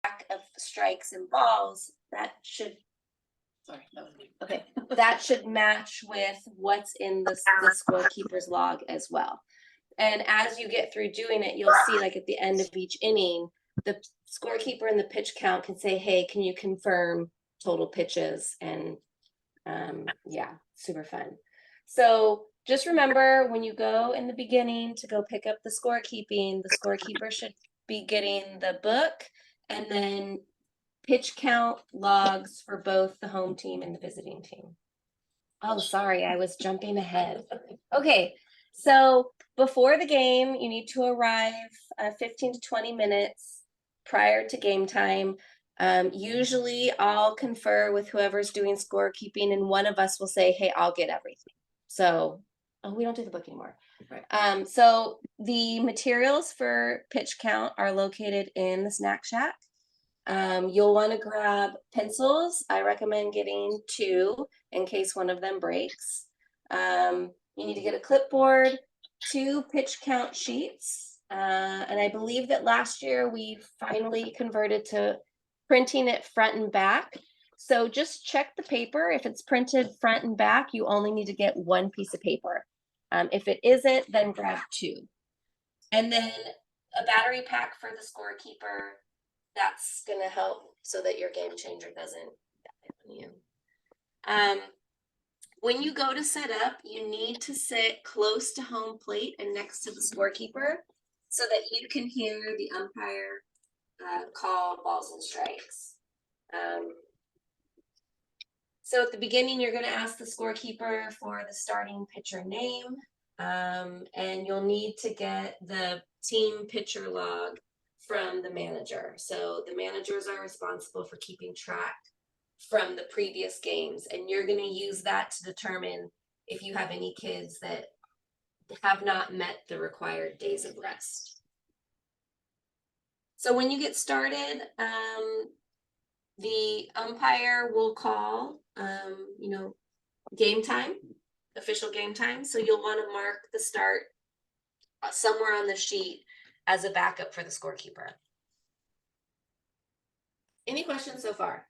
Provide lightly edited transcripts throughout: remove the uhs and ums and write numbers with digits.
of strikes and balls, that should, sorry, that was me. Okay, that should match with what's in the scorekeeper's log as well. And as you get through doing it, you'll see like at the end of each inning, the scorekeeper and the pitch count can say, hey, can you confirm total pitches? And yeah, super fun. So just remember when you go in the beginning to go pick up the scorekeeping, the scorekeeper should be getting the book and then pitch count logs for both the home team and the visiting team. Oh, sorry, I was jumping ahead. Okay, so before the game, you need to arrive 15 to 20 minutes prior to game time. Usually I'll confer with whoever's doing scorekeeping and one of us will say, hey, I'll get everything. So, oh, we don't do the book anymore. Right. So the materials for pitch count are located in the snack shack. You'll want to grab pencils. I recommend getting 2 in case one of them breaks. You need to get a clipboard, 2 pitch count sheets. And I believe that last year we finally converted to printing it front and back. So just check the paper. If it's printed front and back, you only need to get 1 piece of paper. If it isn't, then grab 2. And then a battery pack for the scorekeeper. That's going to help so that your game changer doesn't die on you. When you go to set up, you need to sit close to home plate and next to the scorekeeper so that you can hear the umpire call balls and strikes. So at the beginning, you're going to ask the scorekeeper for the starting pitcher name, and you'll need to get the team pitcher log from the manager. So the managers are responsible for keeping track from the previous games, and you're going to use that to determine if you have any kids that have not met the required days of rest. So when you get started, the umpire will call, game time, official game time. So you'll want to mark the start somewhere on the sheet as a backup for the scorekeeper. Any questions so far?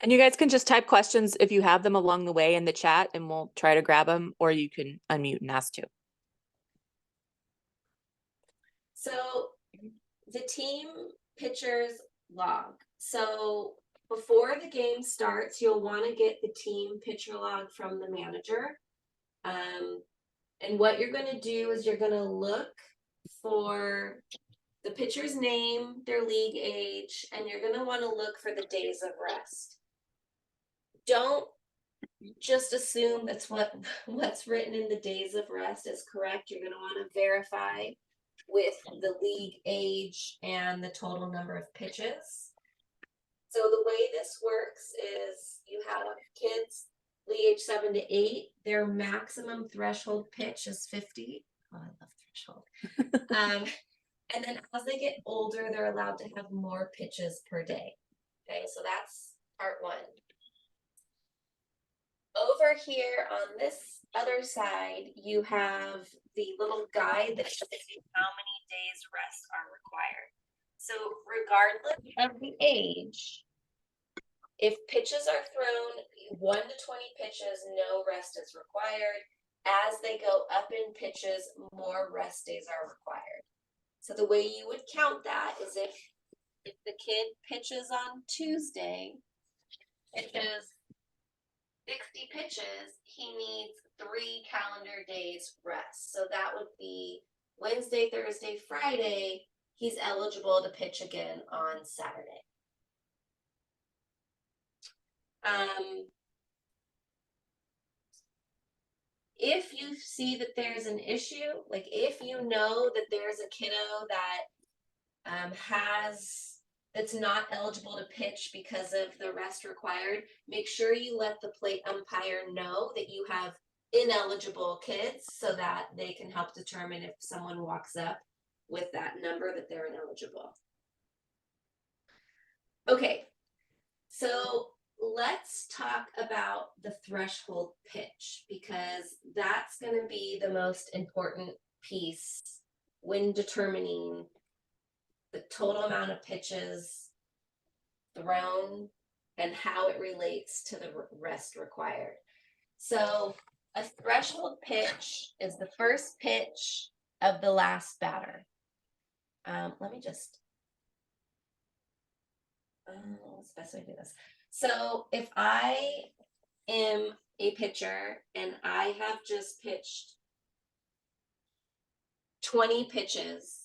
And you guys can just type questions if you have them along the way in the chat and we'll try to grab them, or you can unmute and ask too. So the team pitcher's log. So before the game starts, you'll want to get the team pitcher log from the manager. And what you're going to do is you're going to look for the pitcher's name, their league age, and you're going to want to look for the days of rest. Don't just assume that's what's written in the days of rest is correct. You're going to want to verify with the league age and the total number of pitches. So the way this works is you have kids league age 7 to 8. Their maximum threshold pitch is 50. Oh, I love threshold. And then as they get older, they're allowed to have more pitches per day. Okay, so that's part 1. Over here on this other side, you have the little guide that shows you how many days rest are required. So regardless of the age, if pitches are thrown 1 to 20 pitches, no rest is required. As they go up in pitches, more rest days are required. So the way you would count that is if the kid pitches on Tuesday, pitches 60 pitches, he needs 3 calendar days rest. So that would be Wednesday, Thursday, Friday. He's eligible to pitch again on Saturday. If you see that there's an issue, like if you know that there's a kiddo that that's not eligible to pitch because of the rest required, make sure you let the plate umpire know that you have ineligible kids so that they can help determine if someone walks up with that number that they're ineligible. Okay, so let's talk about the threshold pitch because that's going to be the most important piece when determining the total amount of pitches thrown and how it relates to the rest required. So a threshold pitch is the first pitch of the last batter. Let me just, what's the best way to do this? So if I am a pitcher and I have just pitched 20 pitches,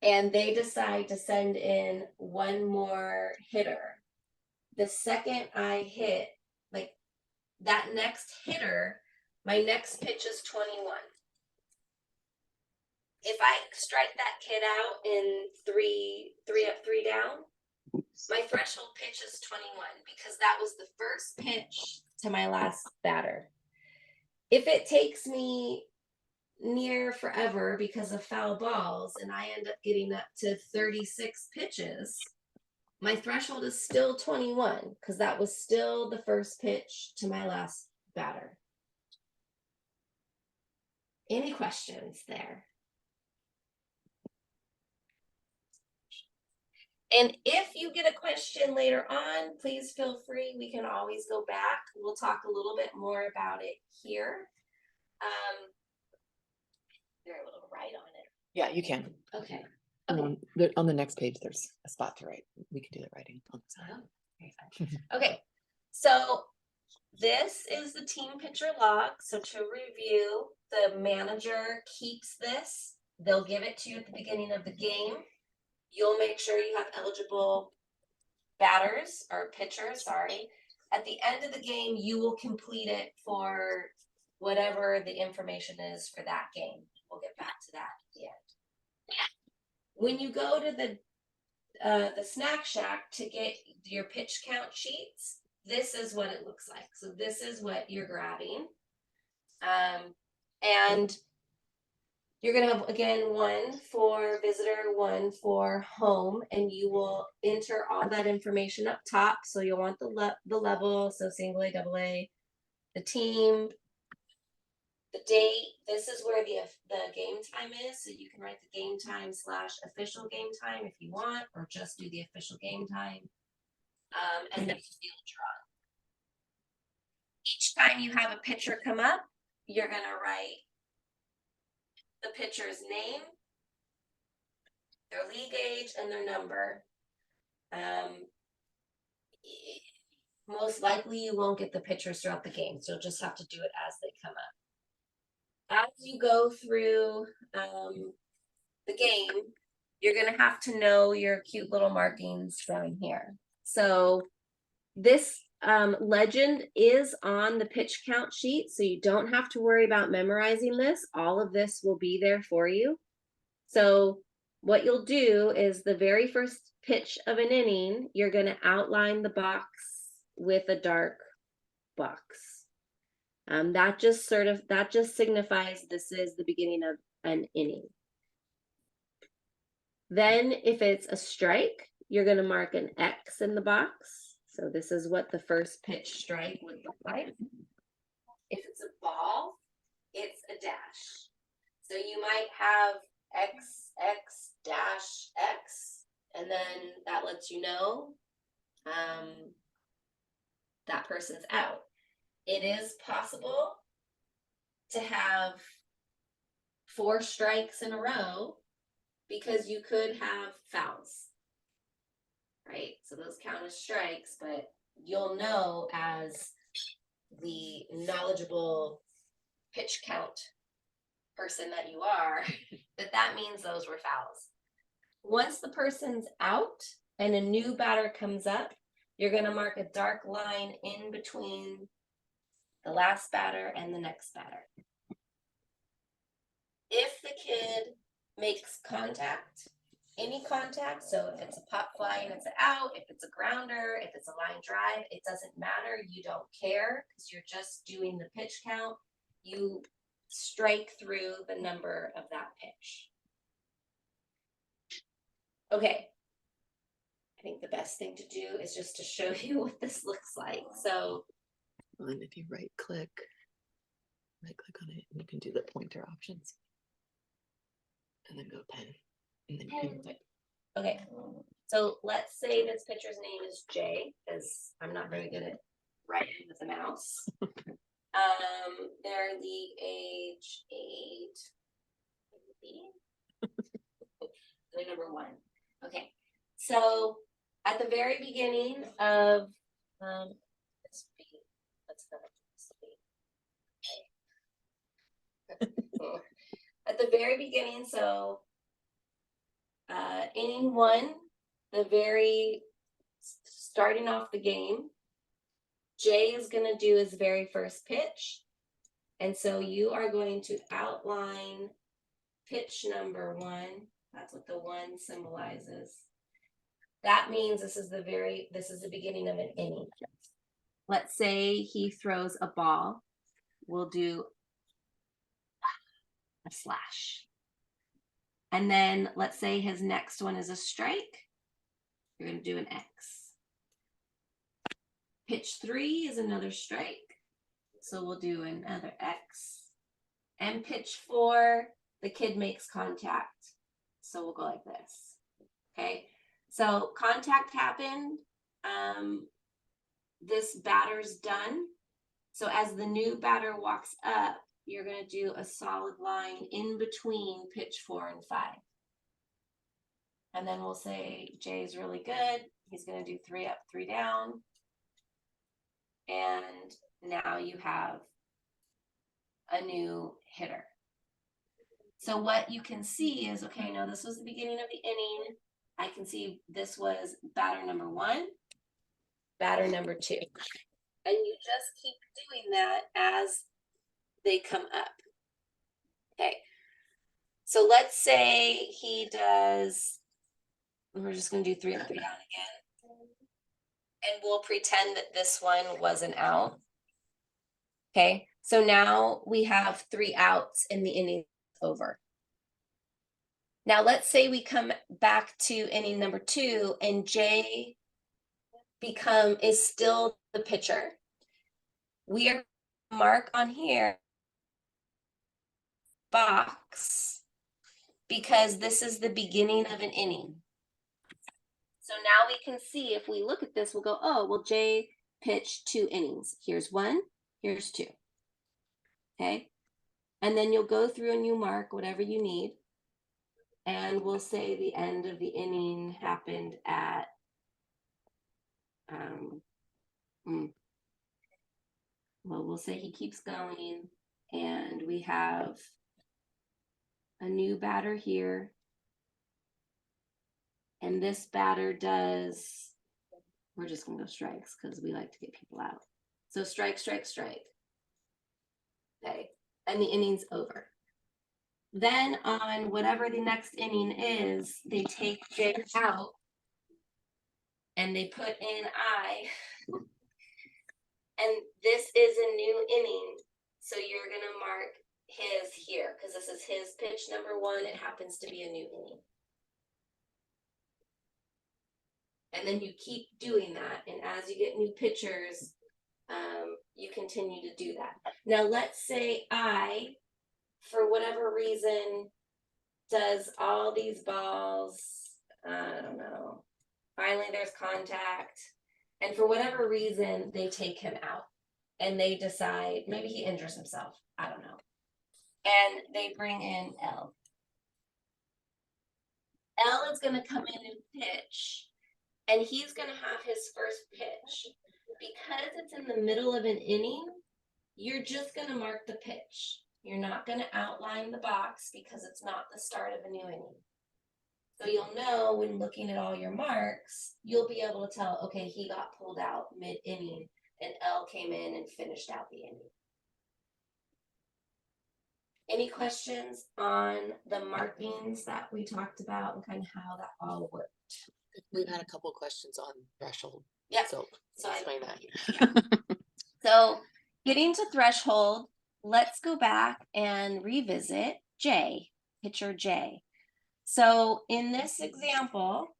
and they decide to send in one more hitter, the second I hit, like that next hitter, my next pitch is 21. If I strike that kid out in three up, three down, my threshold pitch is 21 because that was the first pitch to my last batter. If it takes me near forever because of foul balls and I end up getting up to 36 pitches, my threshold is still 21 because that was still the first pitch to my last batter. Any questions there? And if you get a question later on, please feel free. We can always go back. We'll talk a little bit more about it here. There a little write on it. Yeah, you can. Okay. On the next page, there's a spot to write. We can do the writing on the side. Okay, so this is the team pitcher log. So to review, the manager keeps this. They'll give it to you at the beginning of the game. You'll make sure you have eligible batters or pitchers, sorry. At the end of the game, you will complete it for whatever the information is for that game. We'll get back to that at the end. When you go to the snack shack to get your pitch count sheets, this is what it looks like. So this is what you're grabbing. And you're going to have, again, one for visitor, one for home, and you will enter all that information up top. So you'll want the level, so single A, double A, the team, the date. This is where the game time is. So you can write the game time / official game time if you want, or just do the official game time. And then field draw. Each time you have a pitcher come up, you're going to write the pitcher's name, their league age, and their number. Most likely you won't get the pitchers throughout the game, so you'll just have to do it as they come up. As you go through the game, you're going to have to know your cute little markings down here. So this legend is on the pitch count sheet, so you don't have to worry about memorizing this. All of this will be there for you. So what you'll do is the very first pitch of an inning, you're going to outline the box with a dark box. That just signifies this is the beginning of an inning. Then if it's a strike, you're going to mark an X in the box. So this is what the first pitch strike would look like. If it's a ball, it's a dash. So you might have X, X, dash, X, and then that lets you know that person's out. It is possible to have 4 strikes in a row because you could have fouls. Right? So those count as strikes, but you'll know as the knowledgeable pitch count person that you are that means those were fouls. Once the person's out and a new batter comes up, you're going to mark a dark line in between the last batter and the next batter. If the kid makes contact, any contact, so if it's a pop fly and it's an out, if it's a grounder, if it's a line drive, it doesn't matter. You don't care because you're just doing the pitch count. You strike through the number of that pitch. Okay. I think the best thing to do is just to show you what this looks like. So, and if you right click on it, and you can do the pointer options. And then go pen. And then phenotype. Okay, so let's say this pitcher's name is Jay, because I'm not very good at writing with a mouse. Their league age 8. They're number 1. Okay, so at the very beginning of let's see, what's the at the very beginning, so inning 1, the very starting off the game, Jay is going to do his very first pitch. And so you are going to outline pitch number 1. That's what the 1 symbolizes. That means this is the beginning of an inning. Let's say he throws a ball. We'll do a slash. And then let's say his next one is a strike. You're going to do an X. Pitch 3 is another strike. So we'll do another X. And pitch 4, the kid makes contact. So we'll go like this. Okay. So contact happened. This batter's done. So as the new batter walks up, you're going to do a solid line in between pitch 4 and 5. And then we'll say Jay's really good. He's going to do 3 up, 3 down. And now you have a new hitter. So what you can see is, okay, no, this was the beginning of the inning. I can see this was batter number 1, batter number 2. And you just keep doing that as they come up. Okay. So let's say he does, we're just going to do 3 up, 3 down again. And we'll pretend that this one wasn't out. Okay. So now we have 3 outs and the inning over. Now let's say we come back to inning number 2 and Jay is still the pitcher. We are mark on here box because this is the beginning of an inning. So now we can see, if we look at this, we'll go, oh, well, Jay pitched 2 innings. Here's 1, here's 2. Okay. And then you'll go through and you mark whatever you need. And we'll say the end of the inning happened at, well, we'll say he keeps going and we have a new batter here. And this batter does, we're just going to go strikes because we like to get people out. So strike, strike, strike. Okay. And the inning's over. Then on whatever the next inning is, they take Jay out and they put in I. And this is a new inning. So you're going to mark his here because this is his pitch number 1. It happens to be a new inning. And then you keep doing that. And as you get new pitchers, you continue to do that. Now, let's say I, for whatever reason, does all these balls, I don't know, finally there's contact. And for whatever reason, they take him out. And they decide, maybe he injures himself. I don't know. And they bring in L. L is going to come in and pitch. And he's going to have his first pitch. Because it's in the middle of an inning, you're just going to mark the pitch. You're not going to outline the box because it's not the start of a new inning. So you'll know when looking at all your marks, you'll be able to tell, okay, he got pulled out mid-inning and L came in and finished out the inning. Any questions on the markings that we talked about and kind of how that all worked? We've had a couple questions on threshold. Yeah. So explain that. Yeah. So getting to threshold, let's go back and revisit J, pitcher J. So in this example,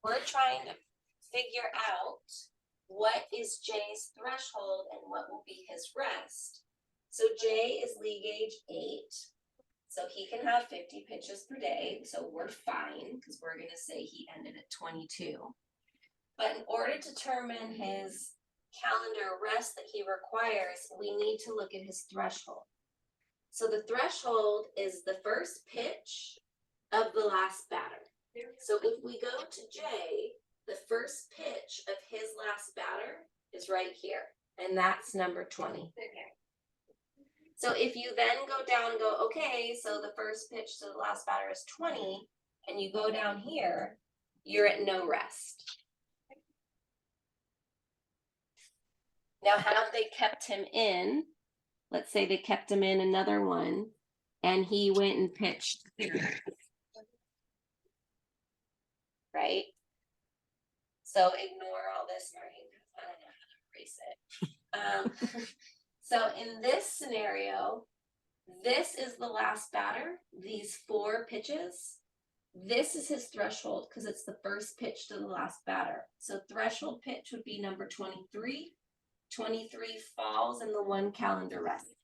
we're trying to figure out what is J's threshold and what will be his rest. So J is league age 8. So he can have 50 pitches per day, so we're fine, because we're gonna say he ended at 22. But in order to determine his calendar rest that he requires, we need to look at his threshold. So the threshold is the first pitch of the last batter. So if we go to J, the first pitch of his last batter is right here, and that's number 20. So if you then go down and go, okay, so the first pitch to the last batter is 20, and you go down here, you're at no rest. Now, have they kept him in? Let's say they kept him in another one, and he went and pitched, right? So ignore all this, Maureen. I don't know how to erase it. So in this scenario, this is the last batter, these 4 pitches. This is his threshold because it's the first pitch to the last batter. So threshold pitch would be number 23. 23 falls in the 1 calendar rest.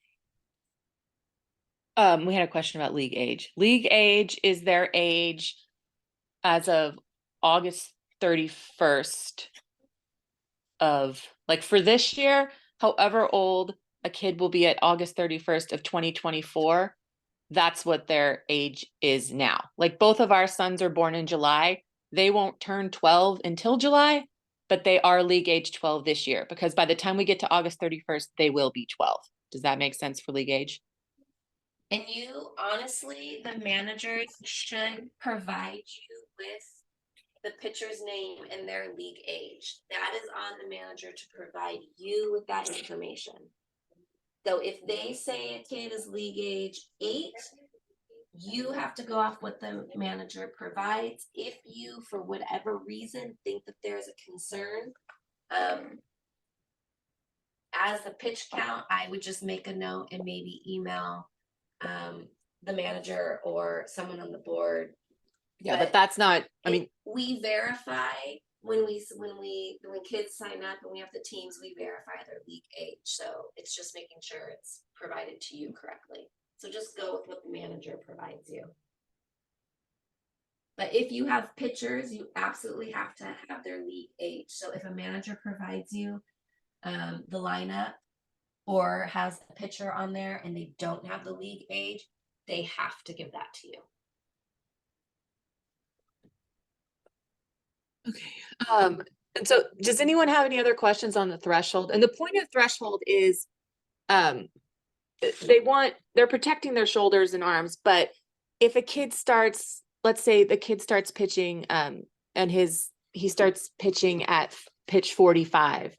We had a question about league age. League age is their age as of August 31st of, like, for this year, however old a kid will be at August 31st of 2024, that's what their age is now. Like, both of our sons are born in July. They won't turn 12 until July, but they are league age 12 this year, because by the time we get to August 31st, they will be 12. Does that make sense for league age? And you, honestly, the managers should provide you with the pitcher's name and their league age. That is on the manager to provide you with that information. So if they say a kid is league age 8, you have to go off what the manager provides. If you, for whatever reason, think that there's a concern, as a pitch count, I would just make a note and maybe email the manager or someone on the board. Yeah, but that's not, I mean, we verify when kids sign up and we have the teams, we verify their league age. So it's just making sure it's provided to you correctly. So just go with what the manager provides you. But if you have pitchers, you absolutely have to have their league age. So if a manager provides you the lineup or has a pitcher on there and they don't have the league age, they have to give that to you. Okay. And so does anyone have any other questions on the threshold? And the point of threshold is, they're protecting their shoulders and arms, but if a kid starts, let's say the kid starts pitching, and he starts pitching at pitch 45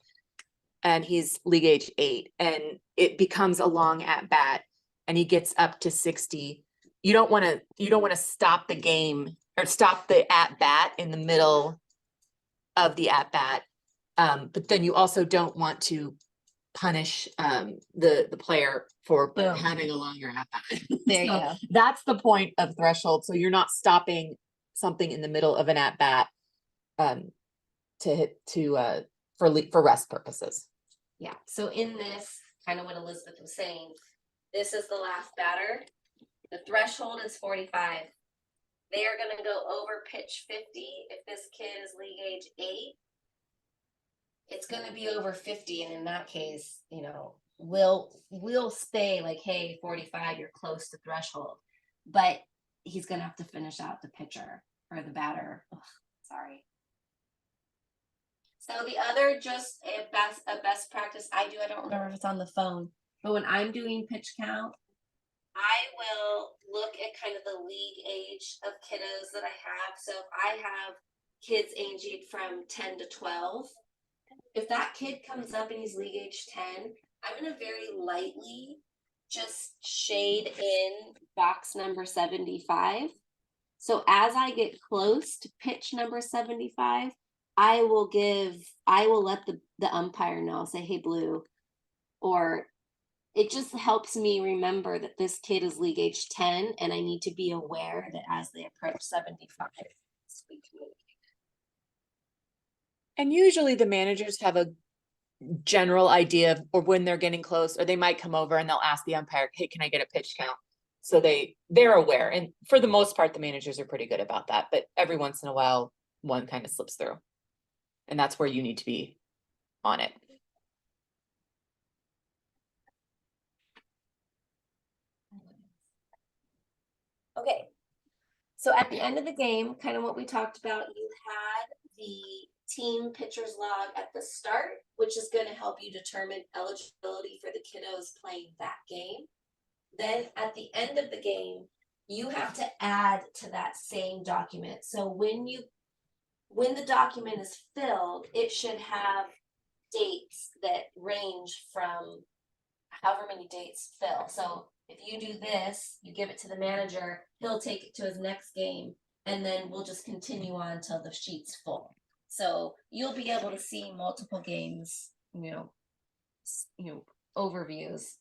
and he's league age 8 and it becomes a long at bat and he gets up to 60, you don't want to stop the game or stop the at bat in the middle of the at bat. But then you also don't want to punish the player for having a longer at bat. There you go. That's the point of threshold. So you're not stopping something in the middle of an at bat for rest purposes. Yeah. So in this, kind of what Elizabeth was saying, this is the last batter. The threshold is 45. They are going to go over pitch 50. If this kid is league age 8, it's going to be over 50. And in that case, we'll stay like, hey, 45, you're close to threshold. But he's going to have to finish out the pitcher or the batter. Ugh, sorry. So the other, just a best practice I do, I don't remember if it's on the phone, but when I'm doing pitch count, I will look at kind of the league age of kiddos that I have. So if I have kids aging from 10 to 12, if that kid comes up and he's league age 10, I'm going to very lightly just shade in box number 75. So as I get close to pitch number 75, I will let the umpire know, say, hey, Blue, or it just helps me remember that this kid is league age 10 and I need to be aware that as they approach 75, we communicate. And usually the managers have a general idea of, or when they're getting close, or they might come over and they'll ask the umpire, hey, can I get a pitch count? So they're aware, and for the most part, the managers are pretty good about that, but every once in a while, one kind of slips through. And that's where you need to be on it. Okay, so at the end of the game, kind of what we talked about, you had the team pitcher's log at the start, which is going to help you determine eligibility for the kiddos playing that game. Then at the end of the game, you have to add to that same document. So when the document is filled, it should have dates that range from however many dates fill. So if you do this, you give it to the manager, he'll take it to his next game, and then we'll just continue on until the sheet's full. So you'll be able to see multiple games, overviews.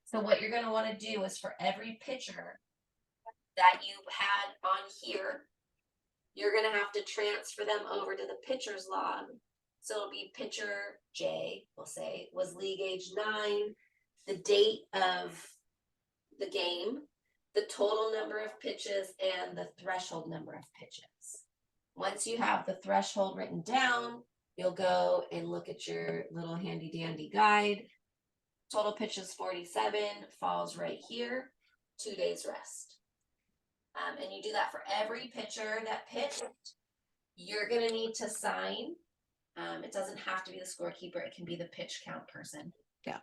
So what you're going to want to do is for every pitcher that you had on here, you're going to have to transfer them over to the pitcher's log. So it'll be pitcher J, we'll say, was league age 9, the date of the game, the total number of pitches, and the threshold number of pitches. Once you have the threshold written down, you'll go and look at your little handy dandy guide. Total pitches 47, falls right here, 2 days rest. And you do that for every pitcher that pitched. You're going to need to sign. It doesn't have to be the scorekeeper. It can be the pitch count person. Yeah.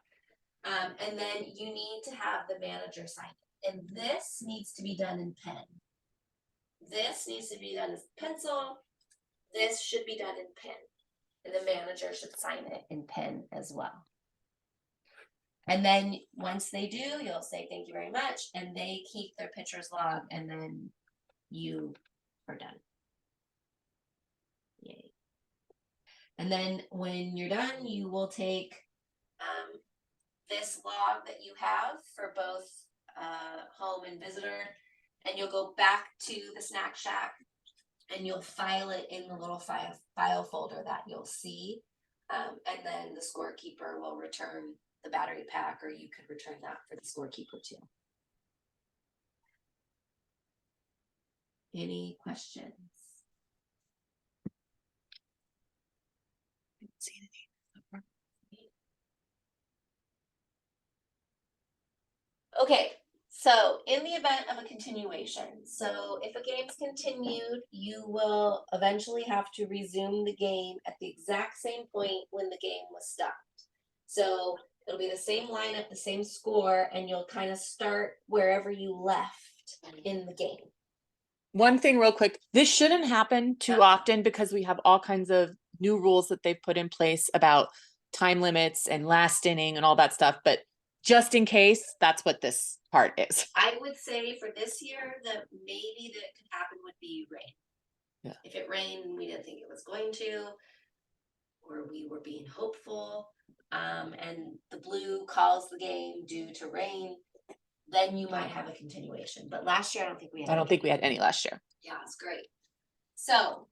And then you need to have the manager sign it. And this needs to be done in pen. This needs to be done as pencil. This should be done in pen. And the manager should sign it in pen as well. And then once they do, you'll say thank you very much. And they keep their pitcher's log, and then you are done. Yay. And then when you're done, you will take this log that you have for both home and visitor, and you'll go back to the snack shack and you'll file it in the little file folder that you'll see. And then the scorekeeper will return the battery pack, or you could return that for the scorekeeper too. Any questions? I don't see anything. Okay, so in the event of a continuation, so if a game's continued, you will eventually have to resume the game at the exact same point when the game was stopped. So it'll be the same lineup, the same score, and you'll kind of start wherever you left in the game. One thing real quick, this shouldn't happen too often because we have all kinds of new rules that they've put in place about time limits and last inning and all that stuff. But just in case, that's what this part is. I would say for this year, that maybe that could happen would be rain. Yeah. If it rained and we didn't think it was going to, or we were being hopeful, and the blue calls the game due to rain, then you might have a continuation. But last year, I don't think we had. I don't think we had any last year. Yeah, it's great. So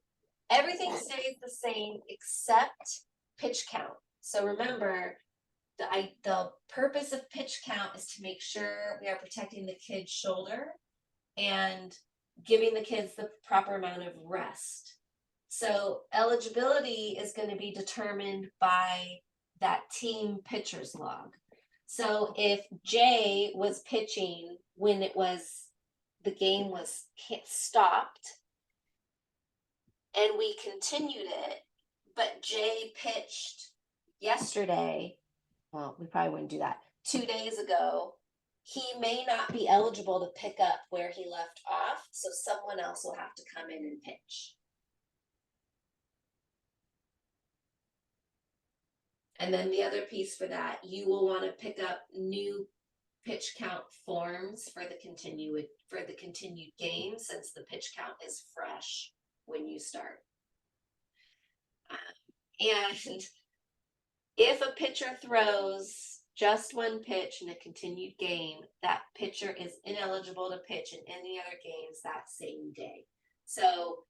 everything stays the same except pitch count. So remember, the purpose of pitch count is to make sure we are protecting the kid's shoulder and giving the kids the proper amount of rest. So eligibility is going to be determined by that team pitcher's log. So if Jay was pitching when the game was stopped and we continued it, but Jay pitched yesterday, well, we probably wouldn't do that, 2 days ago, he may not be eligible to pick up where he left off, so someone else will have to come in and pitch. And then the other piece for that, you will want to pick up new pitch count forms for the continued game, since the pitch count is fresh when you start. And if a pitcher throws just one pitch in a continued game, that pitcher is ineligible to pitch in any other games that same day. So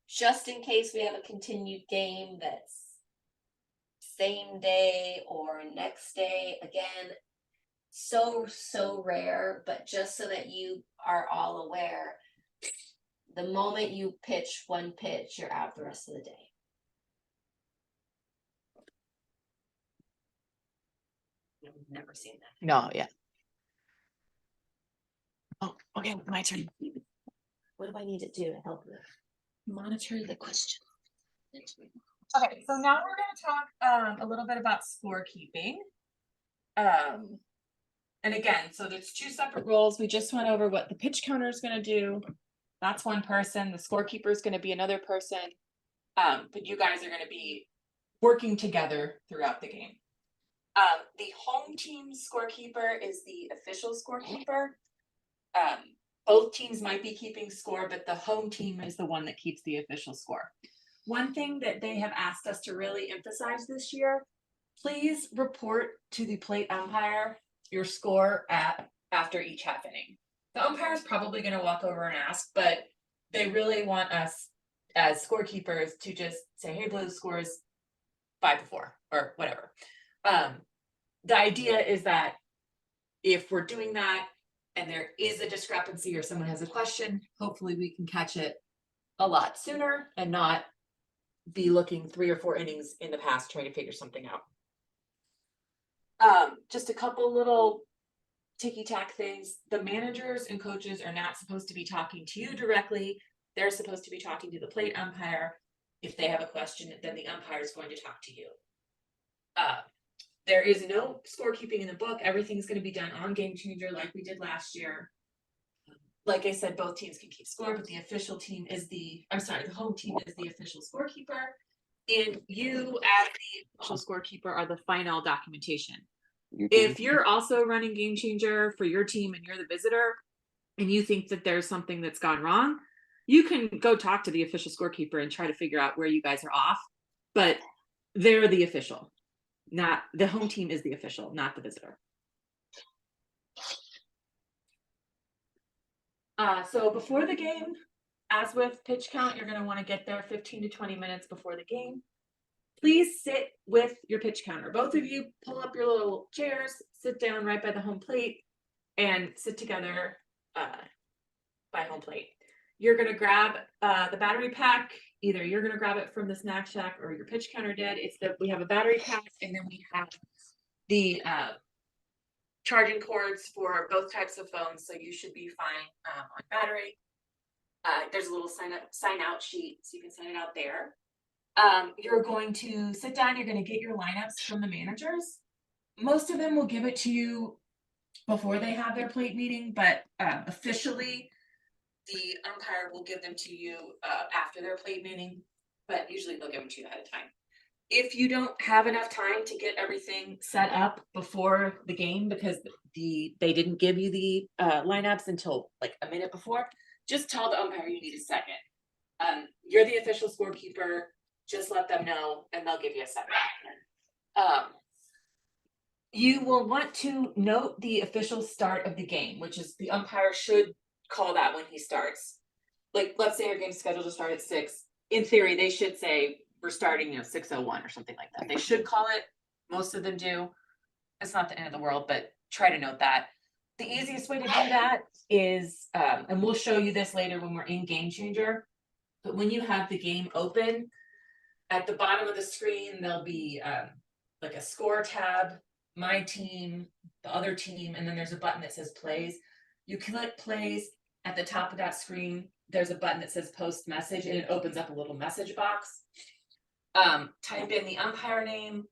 just in case we have a continued game that's same day or next day, again, so rare, but just so that you are all aware, the moment you pitch one pitch, you're out the rest of the day. I've never seen that. No, yeah. Oh, okay, my turn. What do I need to do to help you? Monitor the question. Okay, so now we're gonna talk a little bit about scorekeeping. And again, so there's two separate roles. We just went over what the pitch counter is gonna do. That's one person. The scorekeeper is gonna be another person. But you guys are gonna be working together throughout the game. The home team scorekeeper is the official scorekeeper. Both teams might be keeping score, but the home team is the one that keeps the official score. One thing that they have asked us to really emphasize this year, please report to the plate umpire your score after each half inning. The umpire is probably going to walk over and ask, but they really want us as scorekeepers to just say, hey, Blue, score is 5-4 or whatever. The idea is that if we're doing that and there is a discrepancy or someone has a question, hopefully we can catch it a lot sooner and not be looking 3 or 4 innings in the past trying to figure something out. Just a couple little ticky-tack things. The managers and coaches are not supposed to be talking to you directly. They're supposed to be talking to the plate umpire. If they have a question, then the umpire is going to talk to you. There is no scorekeeping in the book. Everything's going to be done on Game Changer like we did last year. Like I said, both teams can keep score, but the home team is the official scorekeeper. And you as the official scorekeeper are the final documentation. If you're also running Game Changer for your team and you're the visitor and you think that there's something that's gone wrong, you can go talk to the official scorekeeper and try to figure out where you guys are off, but they're the official. Not the home team is the official, not the visitor. So before the game, as with pitch count, you're going to want to get there 15 to 20 minutes before the game. Please sit with your pitch counter. Both of you pull up your little chairs, sit down right by the home plate, and sit together by home plate. You're going to grab the battery pack. Either you're going to grab it from the snack shack or your pitch counter did. We have a battery pack, and then we have the charging cords for both types of phones, so you should be fine on battery. There's a little sign out sheet, so you can sign it out there. You're going to sit down, you're going to get your lineups from the managers. Most of them will give it to you before they have their plate meeting, but officially the umpire will give them to you after their plate meeting, but usually they'll give them to you ahead of time. If you don't have enough time to get everything set up before the game because they didn't give you the lineups until like a minute before, just tell the umpire you need a second. You're the official scorekeeper. Just let them know and they'll give you a second. You will want to note the official start of the game, which is the umpire should call that when he starts. Like, let's say our game's scheduled to start at 6. In theory, they should say we're starting, 6:01 or something like that. They should call it. Most of them do. It's not the end of the world, but try to note that. The easiest way to do that is, and we'll show you this later when we're in Game Changer, but when you have the game open, at the bottom of the screen, there'll be like a score tab, my team, the other team, and then there's a button that says plays. You click plays. At the top of that screen, there's a button that says post message, and it opens up a little message box. Type in the umpire name,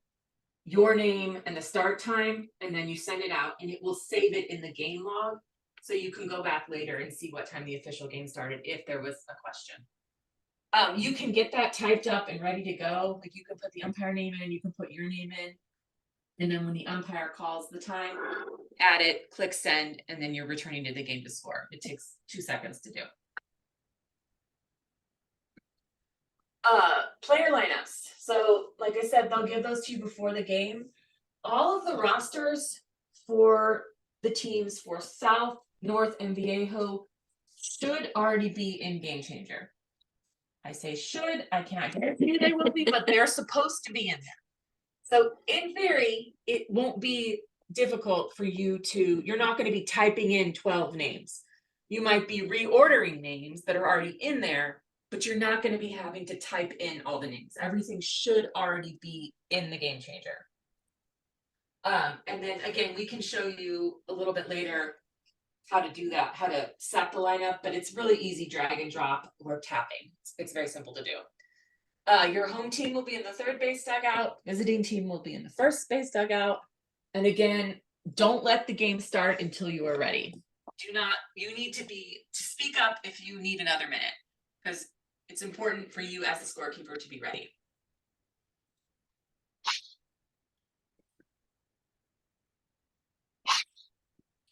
your name, and the start time, and then you send it out, and it will save it in the game log, so you can go back later and see what time the official game started if there was a question. You can get that typed up and ready to go. Like, you can put the umpire name in, you can put your name in, and then when the umpire calls the time, add it, click send, and then you're returning to the game to score. It takes 2 seconds to do. Player lineups. So like I said, they'll give those to you before the game. All of the rosters for the teams for South, North, and Viejo should already be in Game Changer. I say should, I can't guarantee they will be, but they're supposed to be in there. So in theory, it won't be difficult for you to, you're not going to be typing in 12 names. You might be reordering names that are already in there, but you're not going to be having to type in all the names. Everything should already be in the game changer. And then again, we can show you a little bit later how to do that, how to set the lineup, but it's really easy, drag and drop or tapping. It's very simple to do. Your home team will be in the third base dugout, visiting team will be in the first base dugout. And again, don't let the game start until you are ready. You need to speak up if you need another minute, because it's important for you as the scorekeeper to be ready.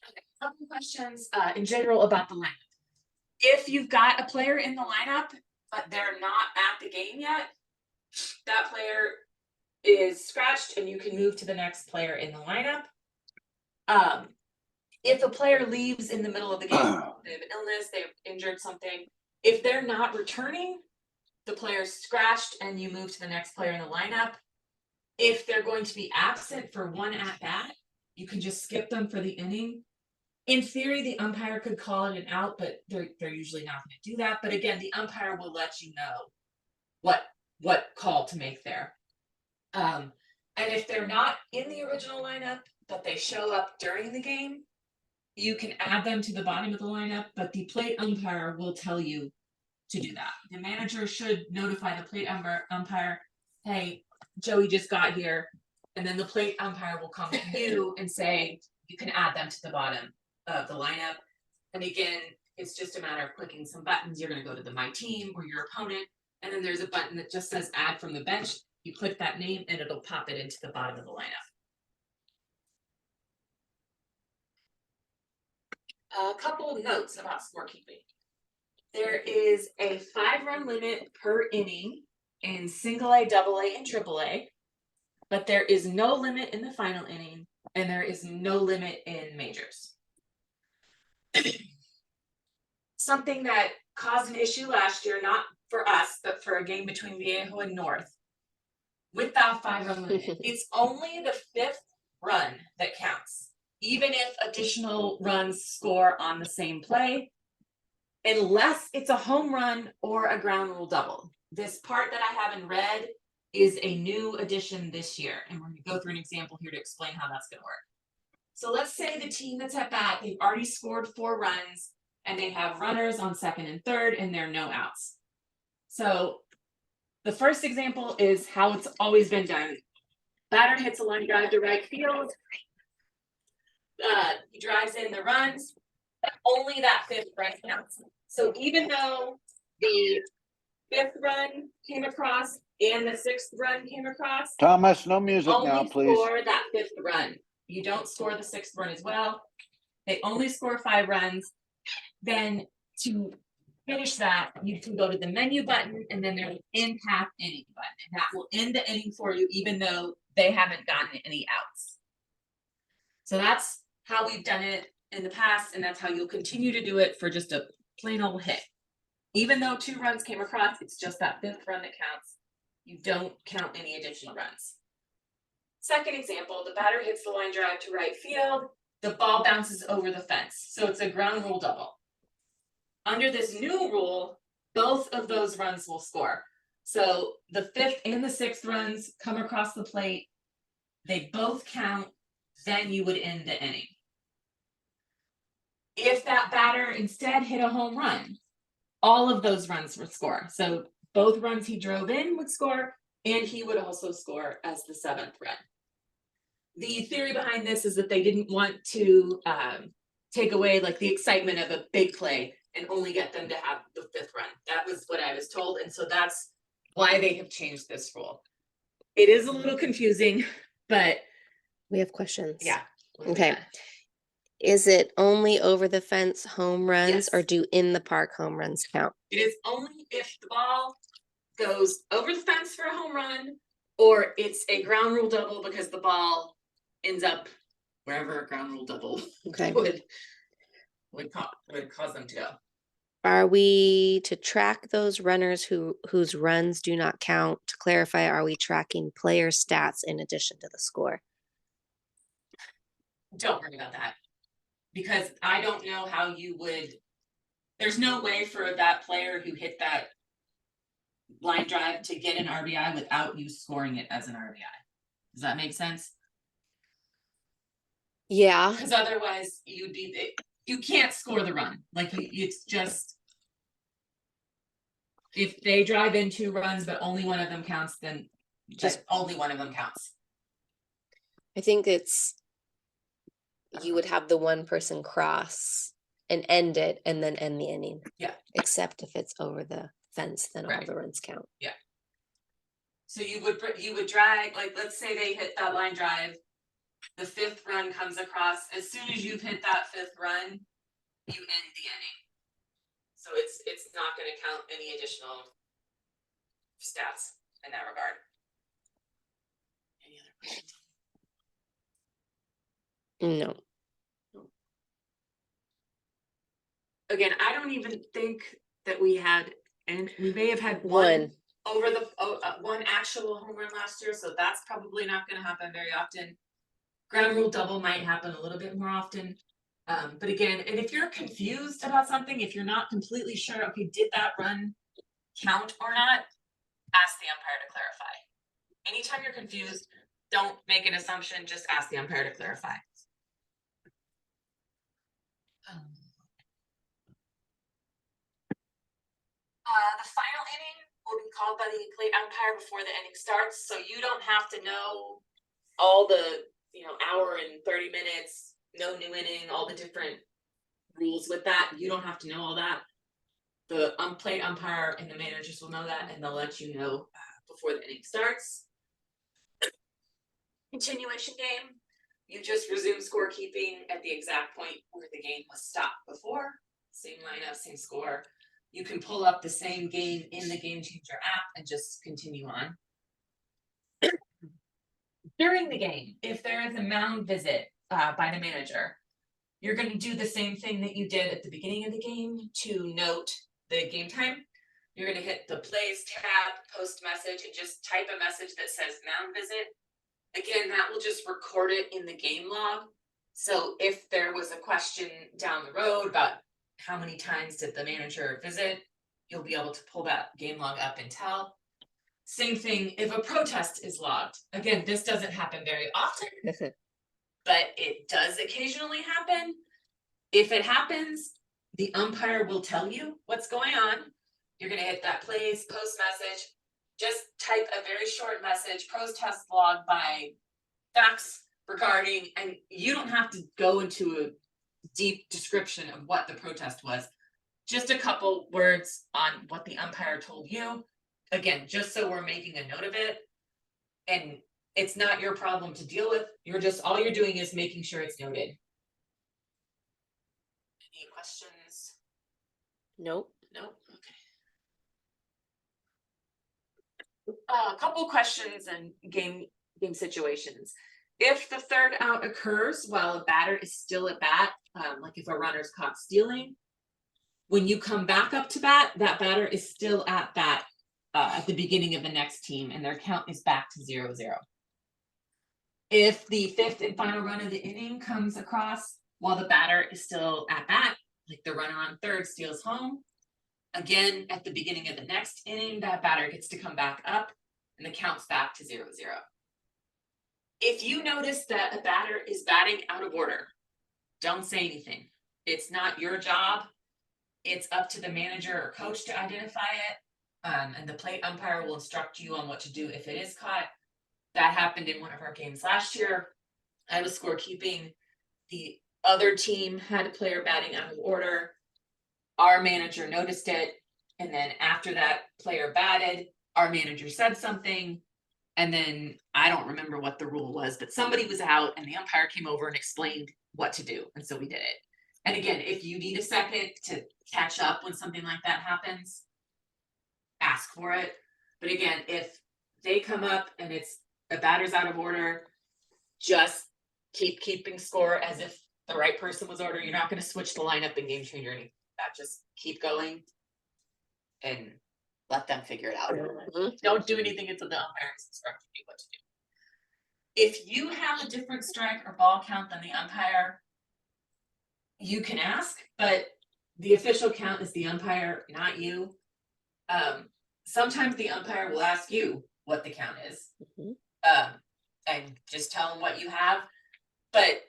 Okay, a couple questions in general about the lineup. If you've got a player in the lineup, but they're not at the game yet, that player is scratched and you can move to the next player in the lineup. If a player leaves in the middle of the game, they have an illness, they've injured something, if they're not returning, the player's scratched and you move to the next player in the lineup. If they're going to be absent for one at bat, you can just skip them for the inning. In theory, the umpire could call it an out, but they're usually not going to do that. But again, the umpire will let you know what call to make there. And if they're not in the original lineup, but they show up during the game, you can add them to the bottom of the lineup, but the plate umpire will tell you to do that. The manager should notify the plate umpire, hey, Joey just got here. And then the plate umpire will come to you and say, you can add them to the bottom of the lineup. And again, it's just a matter of clicking some buttons. You're going to go to the My Team or your opponent. And then there's a button that just says add from the bench. You click that name and it'll pop it into the bottom of the lineup. A couple of notes about scorekeeping. There is a 5-run limit per inning in single A, double A, and triple A, but there is no limit in the final inning, and there is no limit in majors. Something that caused an issue last year, not for us, but for a game between Viejo and North, with that 5-run limit, it's only the 5th run that counts, even if additional runs score on the same play, unless it's a home run or a ground rule double. This part that I have in red is a new addition this year, and we're going to go through an example here to explain how that's going to work. So let's say the team that's at bat, they've already scored 4 runs, and they have runners on second and third, and there are no outs. So the first example is how it's always been done. Batter hits a line drive to right field. He drives in the runs. Only that 5th run counts. So even though the 5th run came across and the 6th run came across, Thomas, no music now, only please. score that 5th run. You don't score the 6th run as well. They only score 5 runs. Then to finish that, you can go to the menu button and then there's an end half inning button. And that will end the inning for you, even though they haven't gotten any outs. So that's how we've done it in the past, and that's how you'll continue to do it for just a plain old hit. Even though 2 runs came across, it's just that 5th run that counts. You don't count any additional runs. Second example, the batter hits the line drive to right field. The ball bounces over the fence. So it's a ground rule double. Under this new rule, both of those runs will score. So the 5th and the 6th runs come across the plate. They both count. Then you would end the inning. If that batter instead hit a home run, all of those runs would score. So both runs he drove in would score, and he would also score as the 7th run. The theory behind this is that they didn't want to take away like the excitement of a big play and only get them to have the 5th run. That was what I was told, and so that's why they have changed this rule. It is a little confusing, but We have questions. yeah. Okay. Is it only over the fence home runs Yes. or do in the park home runs count? It is only if the ball goes over the fence for a home run, or it's a ground rule double because the ball ends up wherever a ground rule double Okay. would cause them to go. Are we to track those runners whose runs do not count? To clarify, are we tracking player stats in addition to the score? don't worry about that. Because I don't know how you would, there's no way for that player who hit that line drive to get an RBI without you scoring it as an RBI. Does that make sense? Yeah. Because otherwise you'd be, you can't score the run. Like it's just, if they drive in 2 runs, but only one of them counts, then just only one of them counts. I think you would have the one person cross and end it and then end the inning. Yeah. Except if it's over the fence, then all Right. the runs count. Yeah. So you would drag, like, let's say they hit that line drive, the 5th run comes across. As soon as you've hit that 5th run, you end the inning. So it's not going to count any additional stats in that regard. Any other questions? No. Again, I don't even think that we had, and we may have had One. over the one actual home run last year, so that's probably not going to happen very often. Ground rule double might happen a little bit more often. But again, and if you're confused about something, if you're not completely sure, okay, did that run count or not, ask the umpire to clarify. Anytime you're confused, don't make an assumption, just ask the umpire to clarify. The final inning will be called by the plate umpire before the inning starts, so you don't have to know all the, hour and 30 minutes, no new inning, all the different rules with that. You don't have to know all that. The plate umpire and the managers will know that, and they'll let you know before the inning starts. Continuation game, you just resume scorekeeping at the exact point where the game was stopped before. Same lineup, same score. You can pull up the same game in the Game Changer app and just continue on. During the game, if there is a mound visit by the manager, you're going to do the same thing that you did at the beginning of the game to note the game time. You're going to hit the plays tab, post message, and just type a message that says mound visit. Again, that will just record it in the game log. So if there was a question down the road about how many times did the manager visit, you'll be able to pull that game log up and tell. Same thing if a protest is logged. Again, this doesn't happen very often, but it does occasionally happen. If it happens, the umpire will tell you what's going on. You're going to hit that plays, post message. Just type a very short message, protest log by facts regarding, and you don't have to go into a deep description of what the protest was. Just a couple words on what the umpire told you. Again, just so we're making a note of it. And it's not your problem to deal with. All you're doing is making sure it's noted. Any questions? Nope. Nope. Okay. A couple questions and game situations. If the third out occurs while a batter is still at bat, like if a runner's caught stealing, when you come back up to bat, that batter is still at bat at the beginning of the next team, and their count is back to 0-0. If the 5th and final run of the inning comes across while the batter is still at bat, like the runner on third steals home, again, at the beginning of the next inning, that batter gets to come back up and the count's back to 0-0. If you notice that a batter is batting out of order, don't say anything. It's not your job. It's up to the manager or coach to identify it. And the plate umpire will instruct you on what to do if it is caught. That happened in one of our games last year. I was scorekeeping. The other team had a player batting out of order. Our manager noticed it. And then after that player batted, our manager said something. And then I don't remember what the rule was, but somebody was out and the umpire came over and explained what to do. And so we did it. And again, if you need a second to catch up when something like that happens, ask for it. But again, if they come up and it's a batter's out of order, just keep keeping score as if the right person was ordered. You're not going to switch the lineup in Game Changer or anything like that. Just keep going and let them figure it out. Don't do anything until the umpire is instructing you what to do. If you have a different strike or ball count than the umpire, you can ask, but the official count is the umpire, not you. Sometimes the umpire will ask you what the count is. Mhm. And just tell them what you have. But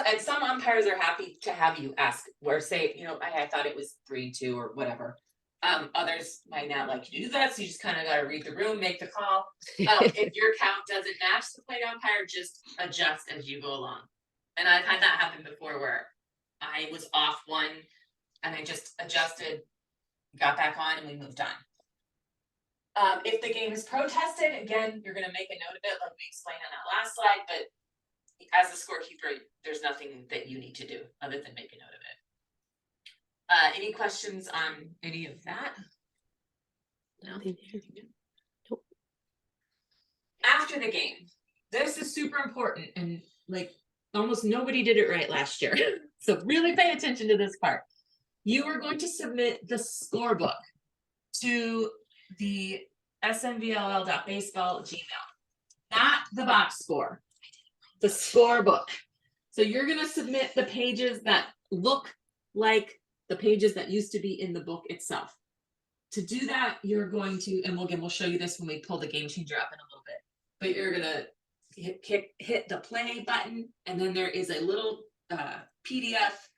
and some umpires are happy to have you ask, where say, I thought it was 3-2 or whatever. Others might not like you to do that, so you just kind of got to read the room, make the call. If your count doesn't match the plate umpire, just adjust as you go along. And I've had that happen before where I was off one and I just adjusted, got back on, and we moved on. If the game is protested, again, you're going to make a note of it like we explained on that last slide, but as a scorekeeper, there's nothing that you need to do other than make a note of it. Any questions on any of that? No. Nope. After the game, this is super important, and like almost nobody did it right last year. So really pay attention to this part. You are going to submit the scorebook to the smvll.baseball Gmail, not the box score, the scorebook. So you're going to submit the pages that look like the pages that used to be in the book itself. To do that, you're going to, and we'll show you this when we pull the game changer up in a little bit, but you're going to hit the play button, and then there is a little PDF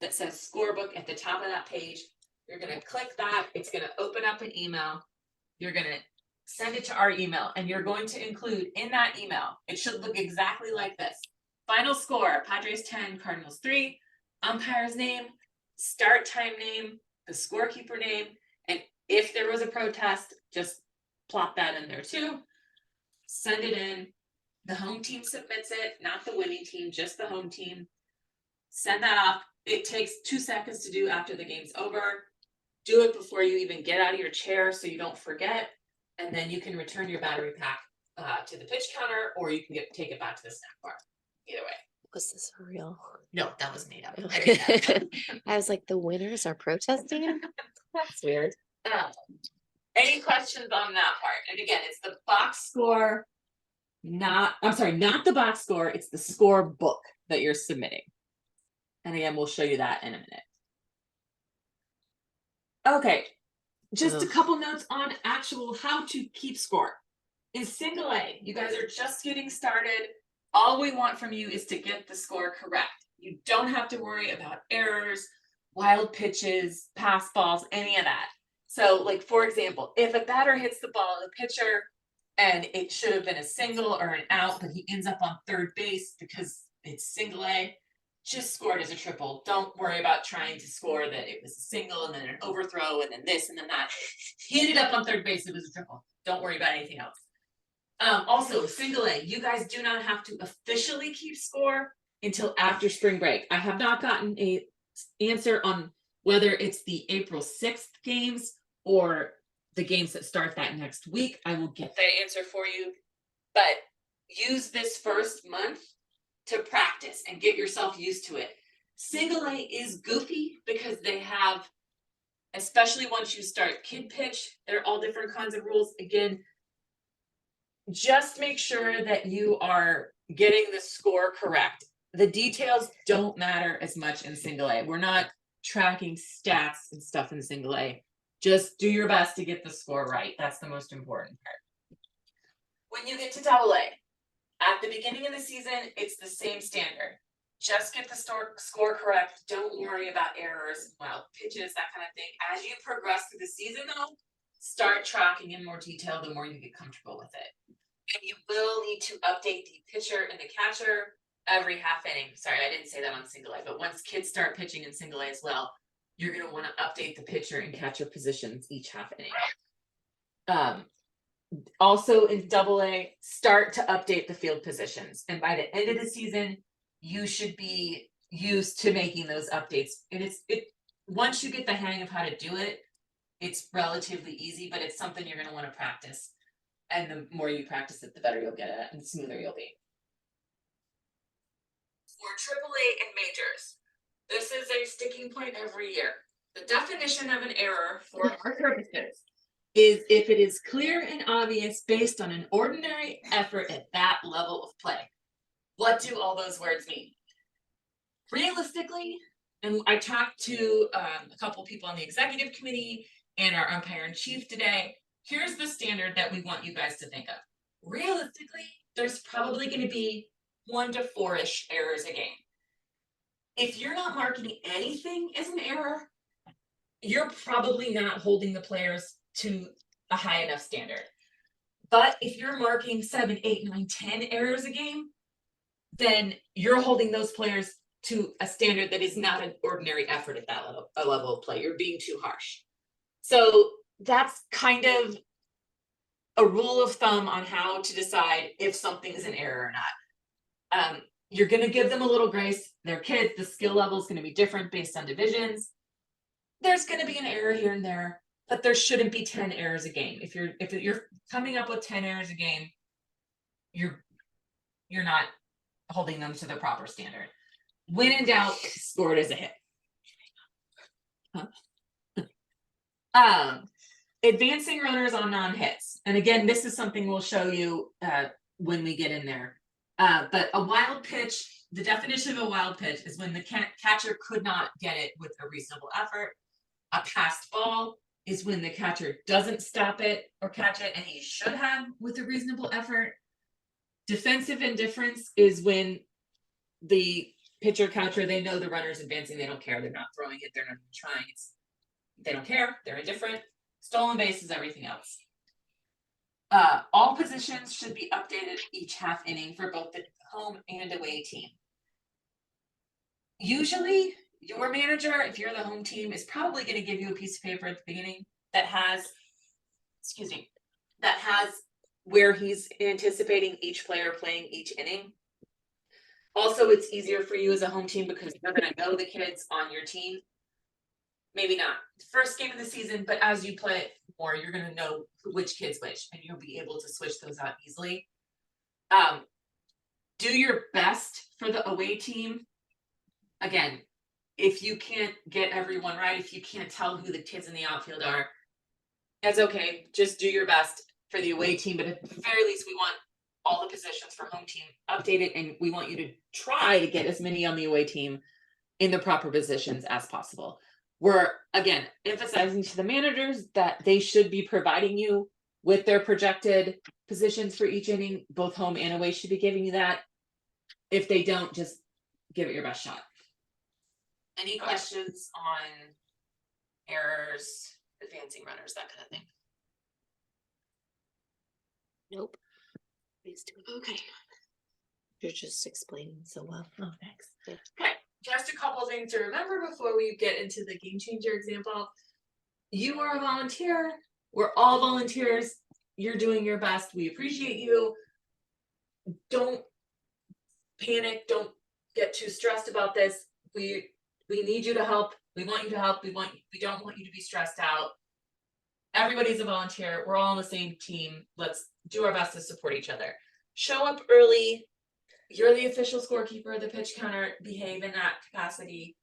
that says scorebook at the top of that page. You're going to click that. It's going to open up an email. You're going to send it to our email, and you're going to include in that email, it should look exactly like this. Final score, Padres 10, Cardinals 3, umpire's name, start time name, the scorekeeper name, and if there was a protest, just plop that in there too. Send it in. The home team submits it, not the winning team, just the home team. Send that off. It takes 2 seconds to do after the game's over. Do it before you even get out of your chair so you don't forget. And then you can return your battery pack to the pitch counter, or you can take it back to the snack bar. Either way. Was this for real? No, that was made up. I was like, the winners are protesting? That's weird. Any questions on that part? And again, it's the box score, not the box score, it's the score book that you're submitting. And again, we'll show you that in a minute. Okay, just a couple notes on actual how to keep score. In single A, you guys are just getting started. All we want from you is to get the score correct. You don't have to worry about errors, wild pitches, pass balls, any of that. So like, for example, if a batter hits the ball of the pitcher and it should have been a single or an out, but he ends up on third base because it's single A, just score it as a triple. Don't worry about trying to score that it was a single and then an overthrow and then this and then that. He ended up on third base, it was a triple. Don't worry about anything else. Also, single A, you guys do not have to officially keep score until after spring break. I have not gotten an answer on whether it's the April 6th games or the games that start that next week. I will get that answer for you. But use this first month to practice and get yourself used to it. Single A is goofy because they have, especially once you start kid pitch, there are all different kinds of rules. Again, just make sure that you are getting the score correct. The details don't matter as much in single A. We're not tracking stats and stuff in single A. Just do your best to get the score right. That's the most important part. When you get to double A, at the beginning of the season, it's the same standard. Just get the score correct. Don't worry about errors, wild pitches, that kind of thing. As you progress through the season, though, start tracking in more detail the more you get comfortable with it. And you will need to update the pitcher and the catcher every half inning. Sorry, I didn't say that on single A, but once kids start pitching in single A as well, you're going to want to update the pitcher and catcher positions each half inning. Also in double A, start to update the field positions. And by the end of the season, you should be used to making those updates. And once you get the hang of how to do it, it's relatively easy, but it's something you're going to want to practice. And the more you practice it, the better you'll get at it and the smoother you'll be. For AAA and majors, this is a sticking point every year. The definition of an error for our purposes is if it is clear and obvious based on an ordinary effort at that level of play. What do all those words mean? Realistically, and I talked to a couple people on the executive committee and our umpire in chief today. Here's the standard that we want you guys to think of. Realistically, there's probably going to be 1 to 4-ish errors a game. If you're not marking anything as an error, you're probably not holding the players to a high enough standard. But if you're marking 7, 8, 9, 10 errors a game, then you're holding those players to a standard that is not an ordinary effort at that level of play. You're being too harsh. So that's kind of a rule of thumb on how to decide if something is an error or not. You're going to give them a little grace. They're kids. The skill level is going to be different based on divisions. There's going to be an error here and there, but there shouldn't be 10 errors a game. If you're coming up with 10 errors a game, you're not holding them to the proper standard. When in doubt, score it as a hit. Advancing runners on non-hits. And again, this is something we'll show you when we get in there. But a wild pitch, the definition of a wild pitch is when the catcher could not get it with a reasonable effort. A passed ball is when the catcher doesn't stop it or catch it, and he should have with a reasonable effort. Defensive indifference is when the pitcher catcher, they know the runner's advancing, they don't care, they're not throwing it, they're not trying, they don't care, they're indifferent. Stolen base is everything else. All positions should be updated each half inning for both the home and away team. Usually your manager, if you're the home team, is probably going to give you a piece of paper at the beginning that has where he's anticipating each player playing each inning. Also, it's easier for you as a home team because you're going to know the kids on your team. Maybe not the first game of the season, but as you play it more, you're going to know which kids which, and you'll be able to switch those out easily. Do your best for the away team. Again, if you can't get everyone right, if you can't tell who the kids in the outfield are, that's okay. Just do your best for the away team. But at the very least, we want all the positions for home team updated, and we want you to try to get as many on the away team in the proper positions as possible. We're, again, emphasizing to the managers that they should be providing you with their projected positions for each inning. Both home and away should be giving you that. If they don't, just give it your best shot. Any questions on errors, advancing runners, that kind of thing? Nope. Please do. Okay. You're just explaining so well. Oh, thanks. Yeah. Okay, just a couple things to remember before we get into the game changer example. You are a volunteer. We're all volunteers. You're doing your best. We appreciate you. Don't panic. Don't get too stressed about this. We need you to help. We want you to help. We don't want you to be stressed out. Everybody's a volunteer. We're all on the same team. Let's do our best to support each other. Show up early. You're the official scorekeeper, the pitch counter, behave in that capacity.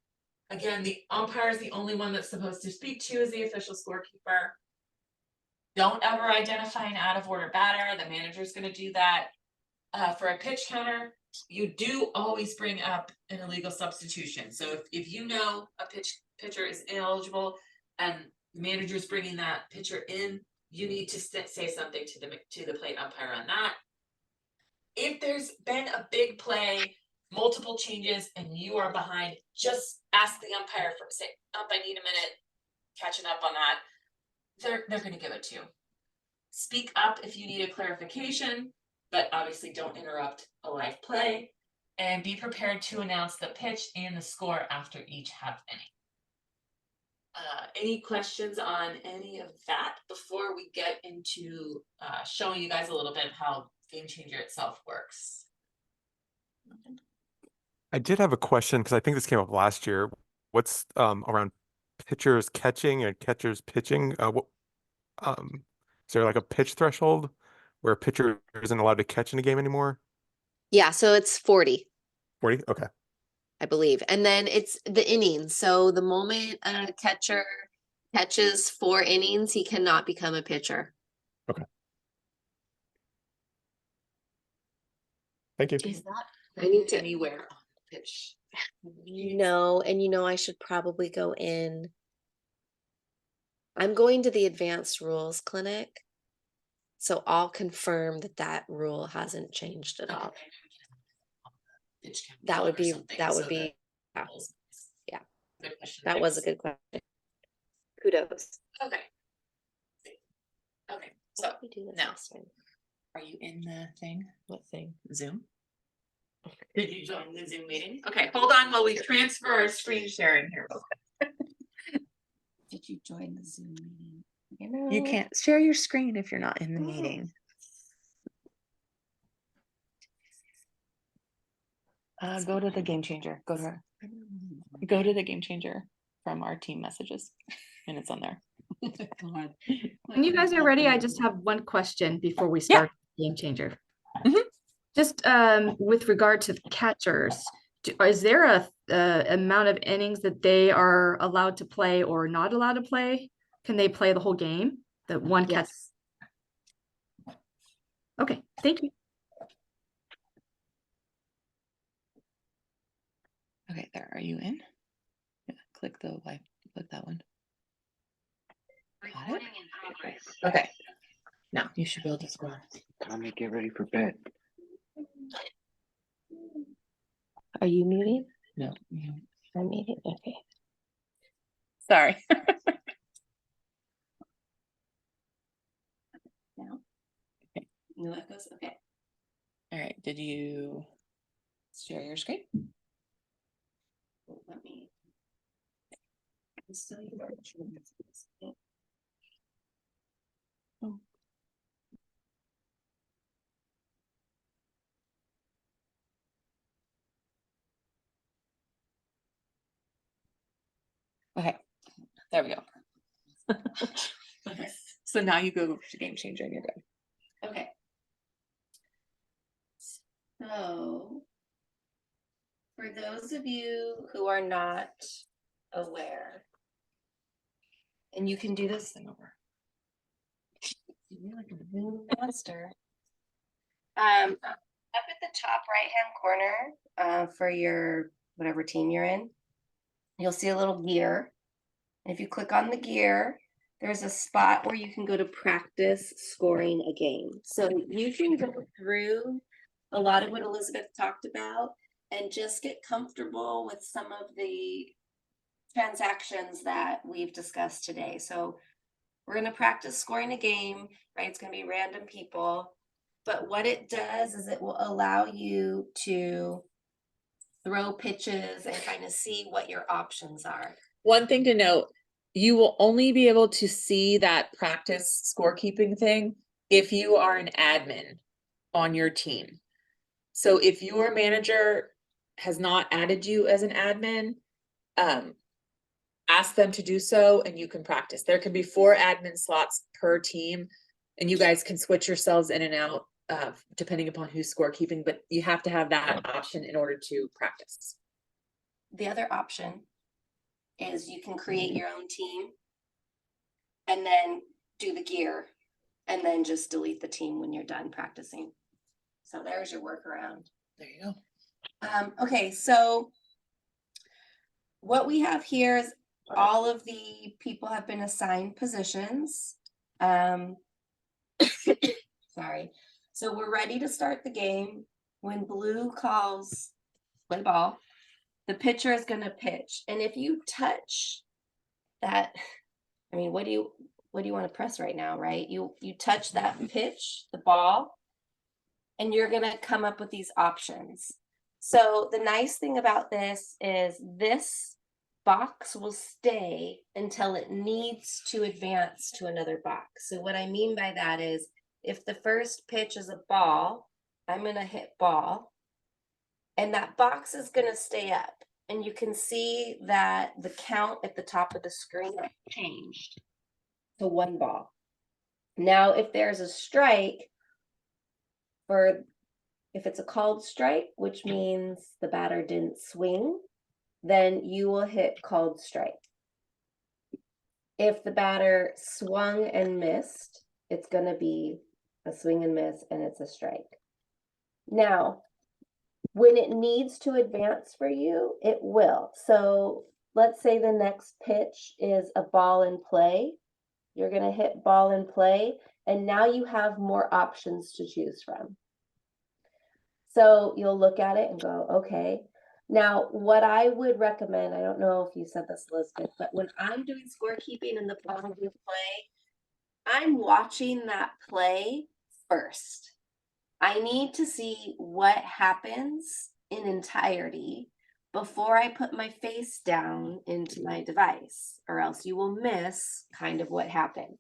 Again, the umpire is the only one that's supposed to speak to as the official scorekeeper. Don't ever identify an out of order batter. The manager's going to do that. For a pitch counter, you do always bring up an illegal substitution. So if you know a pitcher is ineligible and the manager's bringing that pitcher in, you need to say something to the plate umpire on that. If there's been a big play, multiple changes, and you are behind, just ask the umpire for say, I need a minute, catching up on that. They're going to give it to you. Speak up if you need a clarification, but obviously don't interrupt a live play, and be prepared to announce the pitch and the score after each half inning. Any questions on any of that before we get into showing you guys a little bit of how Game Changer itself works? I did have a question because I think this came up last year. What's around pitchers catching and catchers pitching? Is there like a pitch threshold where a pitcher isn't allowed to catch in a game anymore? Yeah, so it's 40, 40? Okay. I believe. And then it's the innings. So the moment a catcher catches 4 innings, he cannot become a pitcher. Thank you. Is that I need to- anywhere on the pitch? No, and I should probably go in. I'm going to the advanced rules clinic. So I'll confirm that that rule hasn't changed at all. That would be, yeah. Yeah, Good question. that was a good question. Kudos. Okay. Okay, so We do this now. next time. are you in the thing? What thing? Zoom? Did you join the Zoom meeting? Okay, hold on while we transfer our screen sharing here. Did you join the Zoom meeting? You can't share your screen if you're not in the meeting. Go to the game changer. Go to the game changer from our team messages, and it's on there. When you guys are ready, I just have one question before we Yeah. start Game Changer. Mhm. Just with regard to the catchers, is there a amount of innings that they are allowed to play or not allowed to play? Can they play the whole game? The one catch? Yes. Okay, thank you. Okay, there. Are you in? Yeah, click that one. Got it? Okay. Now you should be able to score. Tommy, get ready for bed. Are you muting? No. I'm muting. Okay. Sorry. Now? No echoes? Okay. All right. Did you share your screen? Let me. Okay. There we go. Okay. So now you go to Game Changer and you're good. Okay. So, for those of you who are not aware, and you can do this Thing over. You're like a Zoom master. Up at the top right-hand corner, for your whatever team you're in, you'll see a little gear. And if you click on the gear, there's a spot where you can go to practice scoring a game. So you can go through a lot of what Elizabeth talked about and just get comfortable with some of the transactions that we've discussed today. So we're going to practice scoring a game, right? It's going to be random people. But what it does is it will allow you to throw pitches and kind of see what your options are. One thing to note, you will only be able to see that practice scorekeeping thing if you are an admin on your team. So if your manager has not added you as an admin, ask them to do so and you can practice. There can be 4 admin slots per team and you guys can switch yourselves in and out depending upon who's scorekeeping, but you have to have that option in order to practice. The other option is you can create your own team and then do the gear and then just delete the team when you're done practicing. So there's your workaround. There you go. Okay, so what we have here is all of the people have been assigned positions. Sorry. So we're ready to start the game. When blue calls play ball, the pitcher is going to pitch. And if you touch that, I mean, what do you want to press right now, right? You touch that pitch, the ball, and you're going to come up with these options. So the nice thing about this is this box will stay until it needs to advance to another box. So what I mean by that is if the first pitch is a ball, I'm going to hit ball and that box is going to stay up. And you can see that the count at the top of the screen changed to 1 ball. Now, if there's a strike, if it's a called strike, which means the batter didn't swing, then you will hit called strike. If the batter swung and missed, it's gonna be a swing and miss and it's a strike. Now, when it needs to advance for you, it will. So let's say the next pitch is a ball in play. You're gonna hit ball in play, and now you have more options to choose from. So you'll look at it and go, okay. Now, what I would recommend, I don't know if you said this, Elizabeth, but when I'm doing scorekeeping in the probably play, I'm watching that play first. I need to see what happens in entirety before I put my face down into my device, or else you will miss kind of what happened.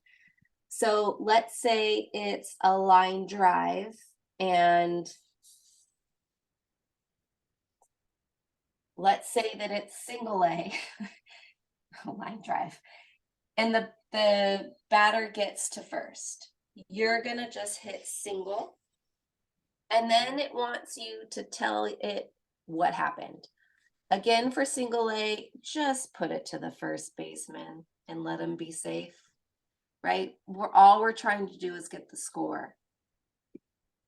So let's say it's a line drive and let's say that it's single A, a line drive, and the batter gets to first. You're gonna just hit single, and then it wants you to tell it what happened. Again, for single A, just put it to the first baseman and let him be safe, right? All we're trying to do is get the score.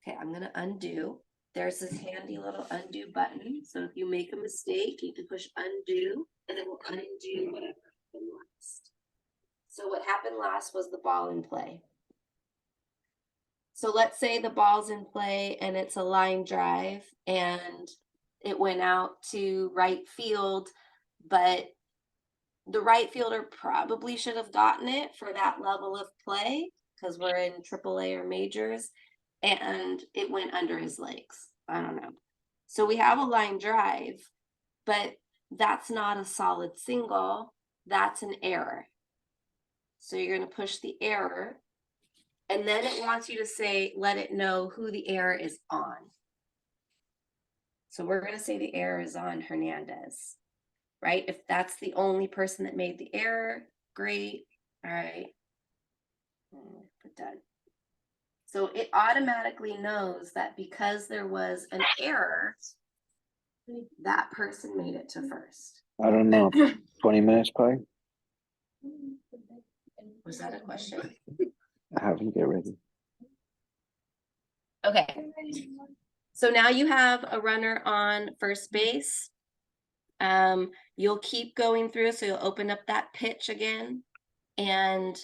Okay, I'm gonna undo. There's this handy little undo button. So if you make a mistake, you can push undo and it will undo whatever happened last. So what happened last was the ball in play. So let's say the ball's in play and it's a line drive and it went out to right field, but the right fielder probably should have gotten it for that level of play because we're in AAA or majors, and it went under his legs. I don't know. So we have a line drive, but that's not a solid single. That's an error. So you're going to push the error, and then it wants you to say, let it know who the error is on. So we're going to say the error is on Hernandez, right? If that's the only person that made the error, great. All right. Put done. So it automatically knows that because there was an error, that person made it to first. I don't know. 20 minutes play? Was that a question? I have to get ready. Okay. So now you have a runner on first base. You'll keep going through, so you'll open up that pitch again, and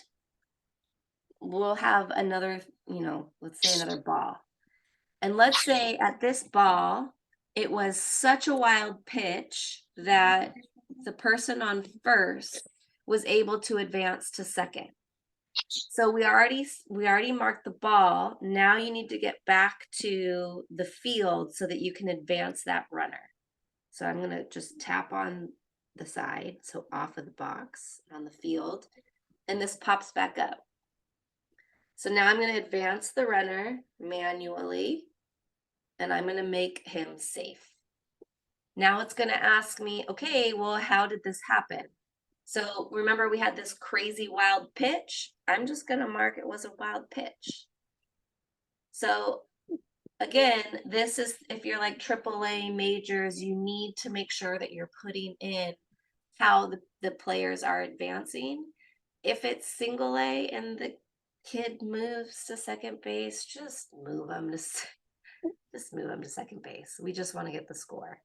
we'll have another, let's say another ball. And let's say at this ball, it was such a wild pitch that the person on first was able to advance to second. So we already marked the ball. Now you need to get back to the field so that you can advance that runner. So I'm gonna just tap on the side, so off of the box on the field, and this pops back up. So now I'm gonna advance the runner manually, and I'm gonna make him safe. Now it's gonna ask me, okay, well, how did this happen? So remember we had this crazy wild pitch. I'm just gonna mark it was a wild pitch. So again, this is, if you're like AAA majors, you need to make sure that you're putting in how the players are advancing. If it's single A and the kid moves to second base, just move them to second base. We just want to get the score.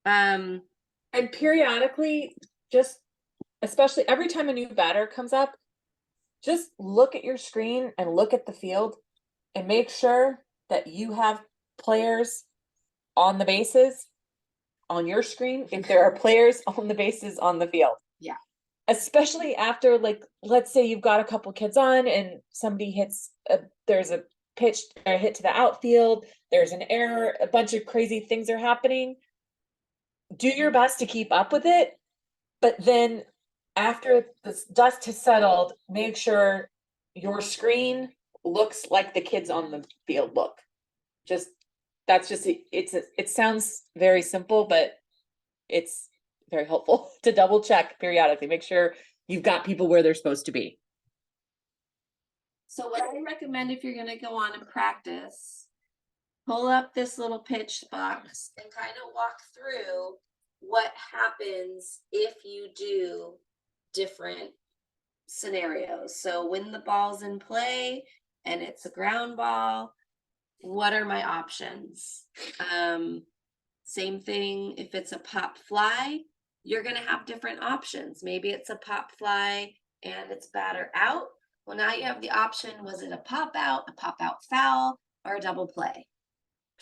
And periodically, just especially every time a new batter comes up, just look at your screen and look at the field and make sure that you have players on the bases on your screen if there are players on the bases on the field. Yeah. Especially after, like, let's say you've got a couple kids on and somebody there's a pitch or hit to the outfield, there's an error, a bunch of crazy things are happening. Do your best to keep up with it, but then after the dust has settled, make sure your screen looks like the kids on the field look. It sounds very simple, but it's very helpful to double check periodically. Make sure you've got people where they're supposed to be. So what I recommend, if you're gonna go on and practice, pull up this little pitch box and kind of walk through what happens if you do different scenarios. So when the ball's in play and it's a ground ball, what are my options? Same thing if it's a pop fly, you're gonna have different options. Maybe it's a pop fly and it's batter out. Well, now you have the option, was it a pop out foul, or a double play?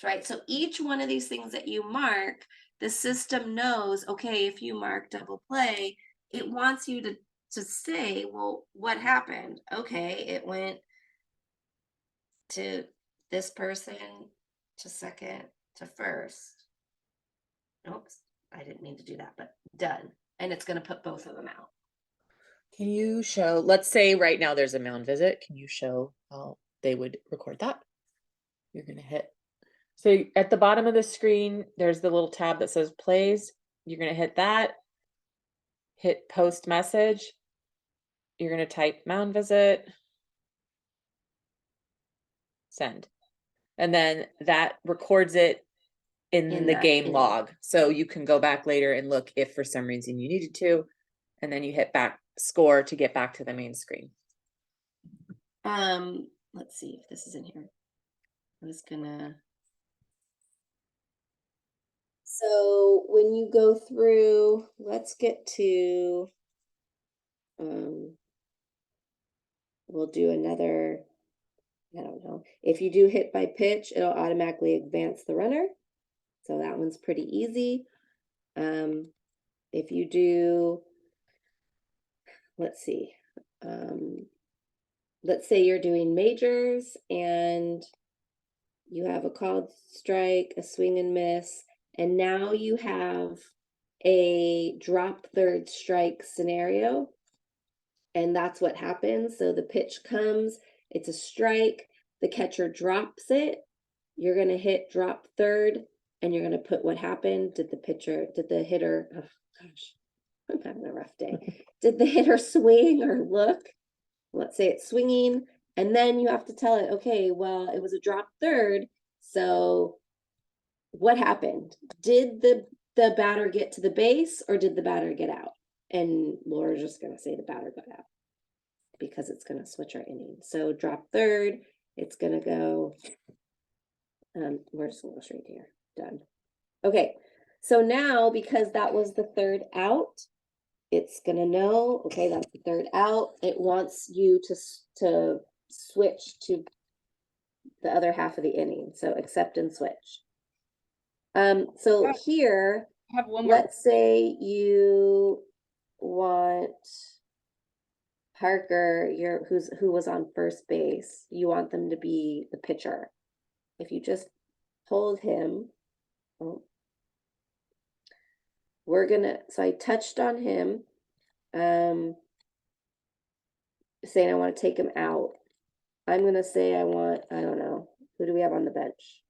Right, so each one of these things that you mark, the system knows, okay, if you mark double play, it wants you to say, well, what happened? Okay, it went to this person, to second, to first. Oops, I didn't mean to do that, but done. And it's gonna put both of them out. Can you show, let's say right now there's a mound visit. Can you show how they would record that? You're gonna hit. So at the bottom of the screen, there's the little tab that says plays. You're gonna hit that. Hit post message. You're gonna type mound visit. Send. And then that records it in the that game inning. log. So you can go back later and look if for some reason you needed to. And then you hit back score to get back to the main screen. Let's see if this is in here. I was gonna. So when you go through, let's get to, we'll do another, I don't know. If you do hit by pitch, it'll automatically advance the runner. So that one's pretty easy. If you do, let's see, let's say you're doing majors and you have a called strike, a swing and miss, and now you have a drop third strike scenario. And that's what happens. So the pitch comes, it's a strike, the catcher drops it, you're going to hit drop third, and you're going to put what happened. Did the hitter, oh gosh, I'm having a rough day. Did the hitter swing or look? Let's say it's swinging, and then you have to tell it, okay, well, it was a drop third, so what happened? Did the batter get to the base, or did the batter get out? And Laura's just going to say the batter got out because it's going to switch our inning. So drop third, it's going to go, we're just going to go straight here, done. Okay, so now because that was the third out, it's going to know, okay, that's the third out. It wants you to switch to the other half of the inning. So accept and switch. So here, I have one more. let's say you want Parker, who was on first base, you want them to be the pitcher. If you just hold him, so I touched on him, saying I want to take him out. I'm gonna say I don't know, who do we have on the bench?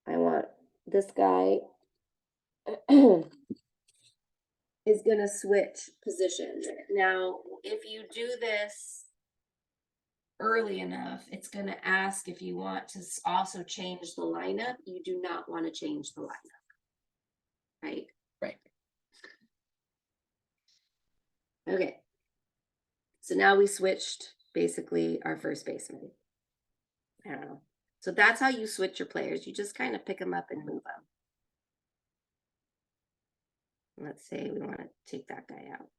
I want this guy is gonna switch positions. Now, if you do this early enough, it's gonna ask if you want to also change the lineup. You do not want to change the lineup, right? Right. Okay. So now we switched basically our first baseman. I don't know. So that's how you switch your players. You just kind of pick them up and move them. Let's say we want to take that guy out.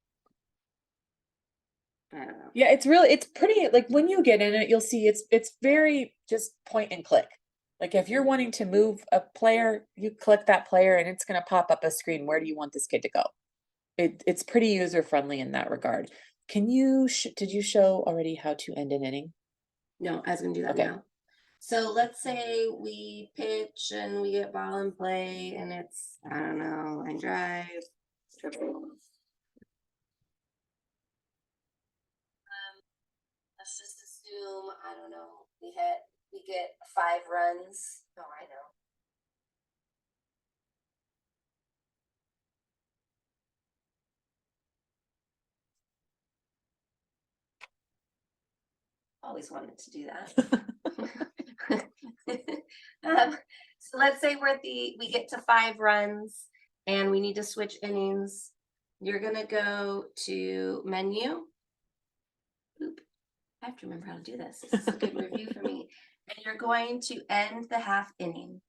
I don't know. Yeah, it's pretty, like when you get in it, you'll see it's very just point and click. Like if you're wanting to move a player, you click that player and it's gonna pop up a screen. Where do you want this kid to go? It's pretty user friendly in that regard. Can you did you show already how to end an inning? No, I was gonna do that Okay. now. So let's say we pitch and we get ball in play and it's, I don't know, line drive, triple. Let's just assume, I don't know, we get 5 runs. Oh, I know. Always wanted to do that. So let's say we get to 5 runs and we need to switch innings. You're gonna go to menu I have to remember how to do this. This is a good review for me. And you're going to end the half inning.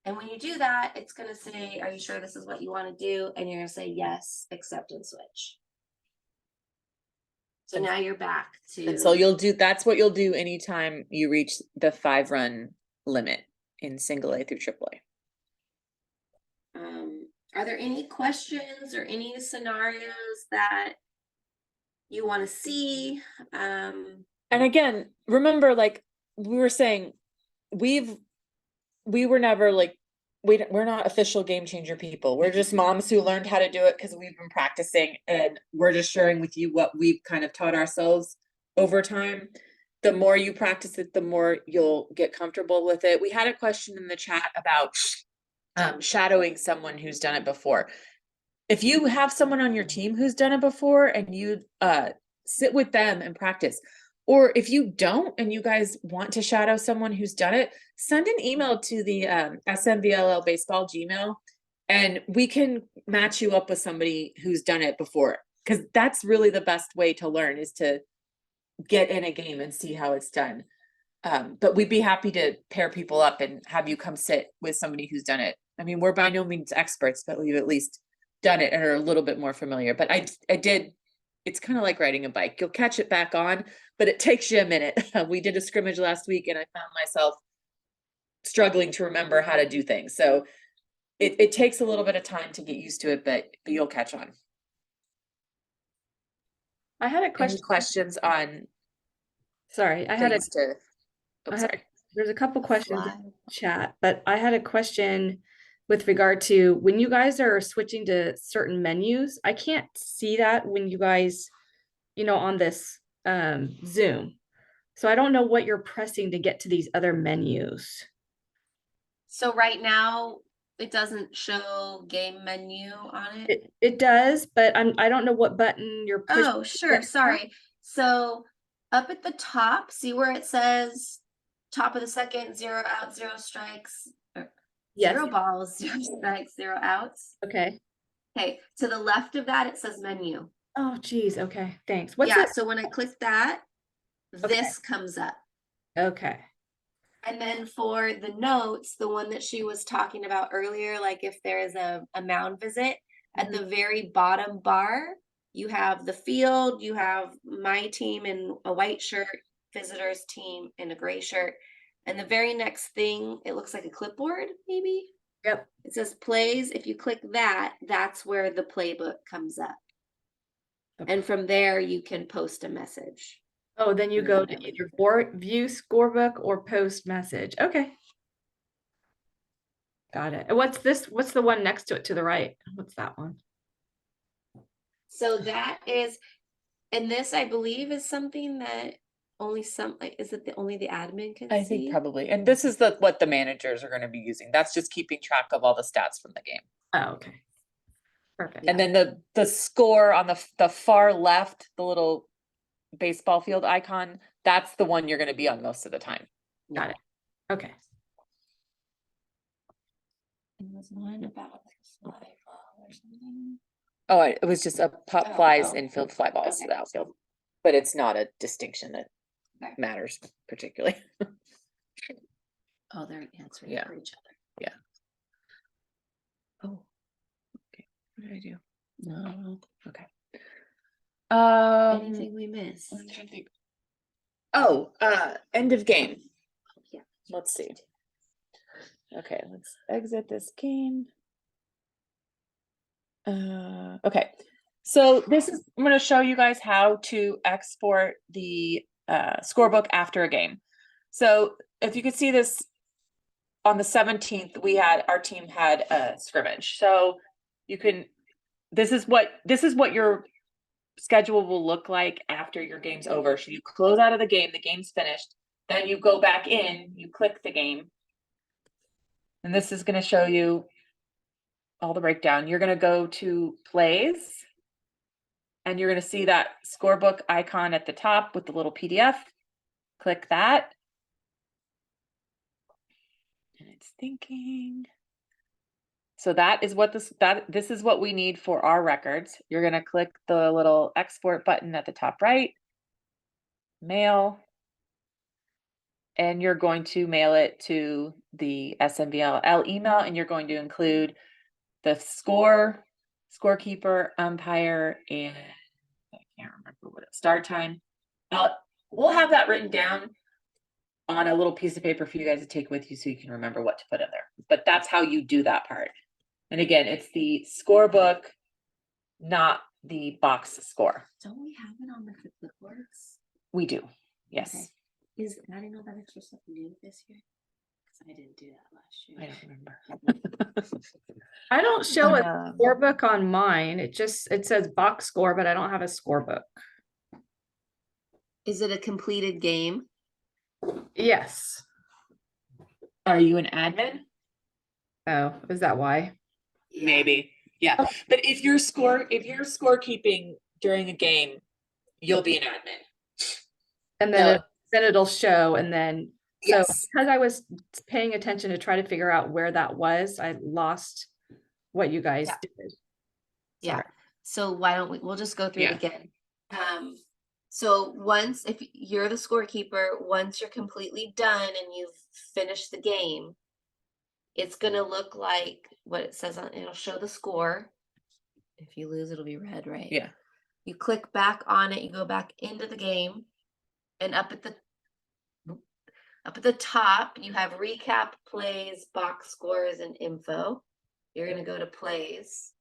And when you do that, it's gonna say, are you sure this is what you want to do? And you're gonna say yes, accept and switch. So now you're back to. And so that's what you'll do anytime you reach the 5-run limit in single A through triple A. Are there any questions or any scenarios that you want to see? And again, remember, like we were saying, we were never like, we're not official game changer people. We're just moms who learned how to do it because we've been practicing, and we're just sharing with you what we've kind of taught ourselves over time. The more you practice it, the more you'll get comfortable with it. We had a question in the chat about shadowing someone who's done it before. If you have someone on your team who's done it before and you sit with them and practice, or if you don't and you guys want to shadow someone who's done it, send an email to the SMVLL baseball Gmail, and we can match you up with somebody who's done it before, because that's really the best way to learn, is to get in a game and see how it's done. But we'd be happy to pair people up and have you come sit with somebody who's done it. I mean, we're by no means experts, but we've at least done it and are a little bit more familiar. But I did, it's kind of like riding a bike. You'll catch it back on, but it takes you a minute. We did a scrimmage last week and I found myself struggling to remember how to do things. So it takes a little bit of time to get used to it, but you'll catch on. I had a Any question. questions on Sorry, I had a things to, oh, I had- sorry. there's a couple questions in the chat, but I had a question with regard to when you guys are switching to certain menus. I can't see that when you guys, on this Zoom. So I don't know what you're pressing to get to these other menus. So right now, it doesn't show game menu on it. It does, but I don't know what button you're pushing. Oh, sure, sorry. So up at the top, see where it says top of the second, 0 out, 0 strikes, or Yes. 0 balls, 0 strikes, 0 outs. Okay. Okay, to the left of that, it says menu. Oh, geez. Okay. Thanks. What's Yeah, it? so when I click that, this comes up. Okay. And then for the notes, the one that she was talking about earlier, like if there is a mound visit, at the very bottom bar, you have the field, you have my team in a white shirt, visitors team in a gray shirt. And the very next thing, it looks like a clipboard, maybe. Yep. It says plays. If you click that, that's where the playbook comes up. And from there, you can post a message. Oh, then you go to either view scorebook or post message. Okay. Got it. And what's this? What's the one next to it to the right? What's that one? So that is, and this I believe is something that only some, like, is it only the admin can I see? think probably, and this is what the managers are going to be using. That's just keeping track of all the stats from the game. Oh, okay. Perfect. And then the score on the far left, the little baseball field icon, that's the one you're going to be on most of the time. Got it. Okay. There was one about like a fly ball or something. Oh, it was just a pop flies, oh. infield, fly balls to Okay. the outfield, but it's not a distinction that Okay. matters particularly. Oh, they're answering Yeah. for each other. Yeah. Oh, okay. What did I do? No. Okay. Anything we missed? I'm trying to think. Oh, end of game. Yeah. Let's see. Okay, let's exit this game. Okay, so this is, I'm going to show you guys how to export the scorebook after a game. So if you could see this, on the 17th, our team had a scrimmage. So you can, this is what your schedule will look like after your game's over. So you close out of the game's finished, then you go back in, you click the game. And this is going to show you all the breakdown. You're going to go to plays and you're going to see that scorebook icon at the top with the little PDF. Click that. And it's thinking. So that is what this is what we need for our records. You're going to click the little export button at the top right. mail. And you're going to mail it to the SMVLL email, and you're going to include the scorekeeper, umpire, and I can't remember what it, start time. We'll have that written down on a little piece of paper for you guys to take with you so you can remember what to put in there. But that's how you do that part. And again, it's the scorebook, not the box score. Don't we have it on the clipboards? We do, yes. Okay. Is, I didn't know that extra stuff new this year. Cause I didn't do that last year. I don't remember. I don't show a Um, scorebook on mine. It says box score, but I don't have a scorebook. Is it a completed game? Yes. Are you an admin? Oh, is that why? Maybe, yeah. But if you're scorekeeping during a game, you'll be an admin. And then No. then it'll show, and then so Yes. because I was paying attention to try to figure out where that was, I lost what you guys Yeah. did. Yeah. Sorry. So why don't we'll just go through Yeah. it again. So once, if you're the scorekeeper, once you're completely done and you've finished the game, it's gonna look like what it says on, it'll show the score. If you lose, it'll be red, right? Yeah. You click back on it, you go back into the game, and up at the top, you have recap, plays, box scores, and info. You're gonna go to plays.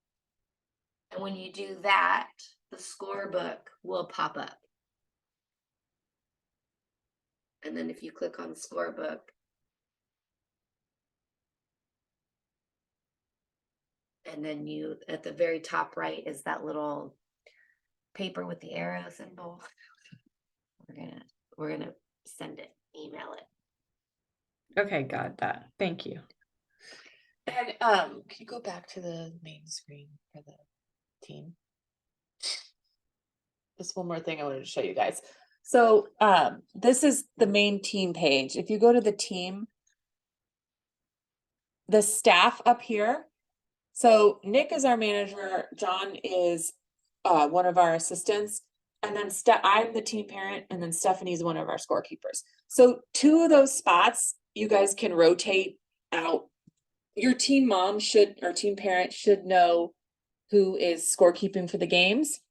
And when you do that, the scorebook will pop up. And then if you click on the scorebook, and then you, at the very top right is that little paper with the arrow symbol. We're gonna send it, email it. Okay, got that. Thank you. And can you go back to the main screen for the team? Just one more thing I wanted to show you guys. So this is the main team page. If you go to the team, the staff up here. So Nick is our manager, John is one of our assistants, and then I'm the team parent, and then Stephanie's one of our scorekeepers. So 2 of those spots you guys can rotate out. Your team mom or team parent should know who is scorekeeping for the games,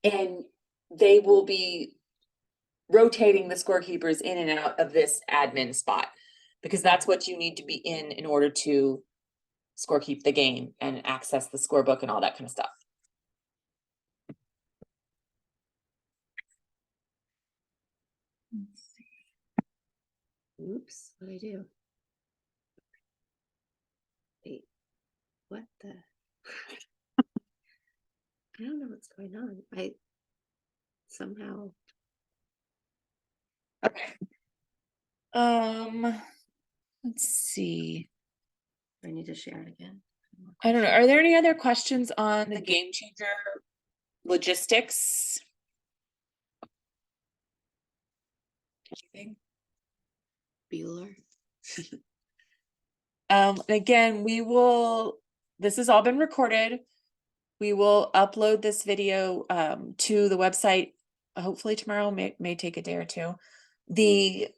and they will be rotating the scorekeepers in and out of this admin spot, because that's what you need to be in order to scorekeep the game and access the scorebook and all that kind of stuff. Oops, what did I do? Wait, what the? I don't know what's going on. I somehow. Okay. Let's see. I need to share it again. I don't know. Are there any other questions on the game changer logistics? Anything? Bueller. Again, this has all been recorded. We will upload this video to the website. Hopefully tomorrow, may take a day or 2. The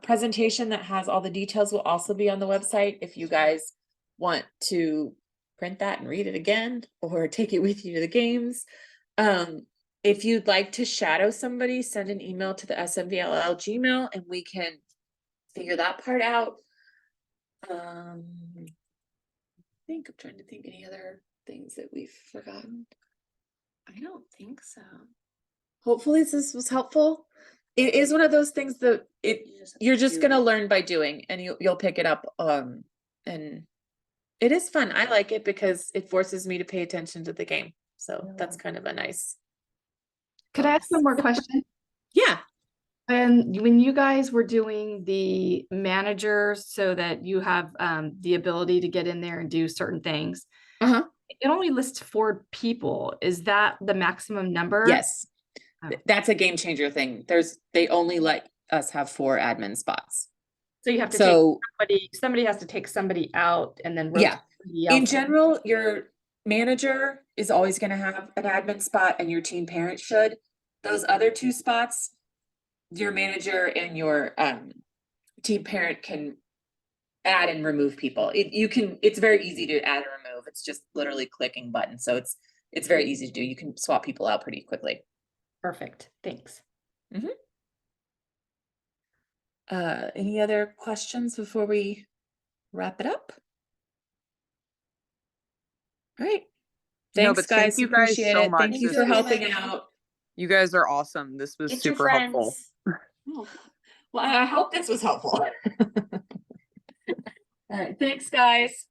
presentation that has all the details will also be on the website if you guys want to print that and read it again or take it with you to the games. If you'd like to shadow somebody, send an email to the SMVLL Gmail and we can figure that part out. I'm trying to think any other things that we've forgotten. I don't think so. Hopefully this was helpful. It is one of those things that you're just gonna learn by doing, and you'll pick it up. And it is fun. I like it because it forces me to pay attention to the game. So that's kind of a nice. Could I ask one more question? Yeah. And when you guys were doing the managers so that you have the ability to get in there and do certain things, it only lists 4 people. Is that the maximum number? Yes. Oh. That's a game changer thing. They only let us have 4 admin spots. So you have to take somebody has to take somebody out and then rotate somebody else. In general, your manager is always going to have an admin spot and your team parent should. Those other 2 spots, your manager and your team parent can add and remove people. It's very easy to add and remove. It's just literally clicking buttons. So it's very easy to do. You can swap people out pretty quickly. Perfect. Thanks. Any other questions before we wrap it up? All right. No, Thanks, but thank guys. you guys Appreciate so it. Thank much. you This for was- helping out. You guys are awesome. This was Get your super helpful. friends. Well, I hope this was helpful. All right. Thanks, guys.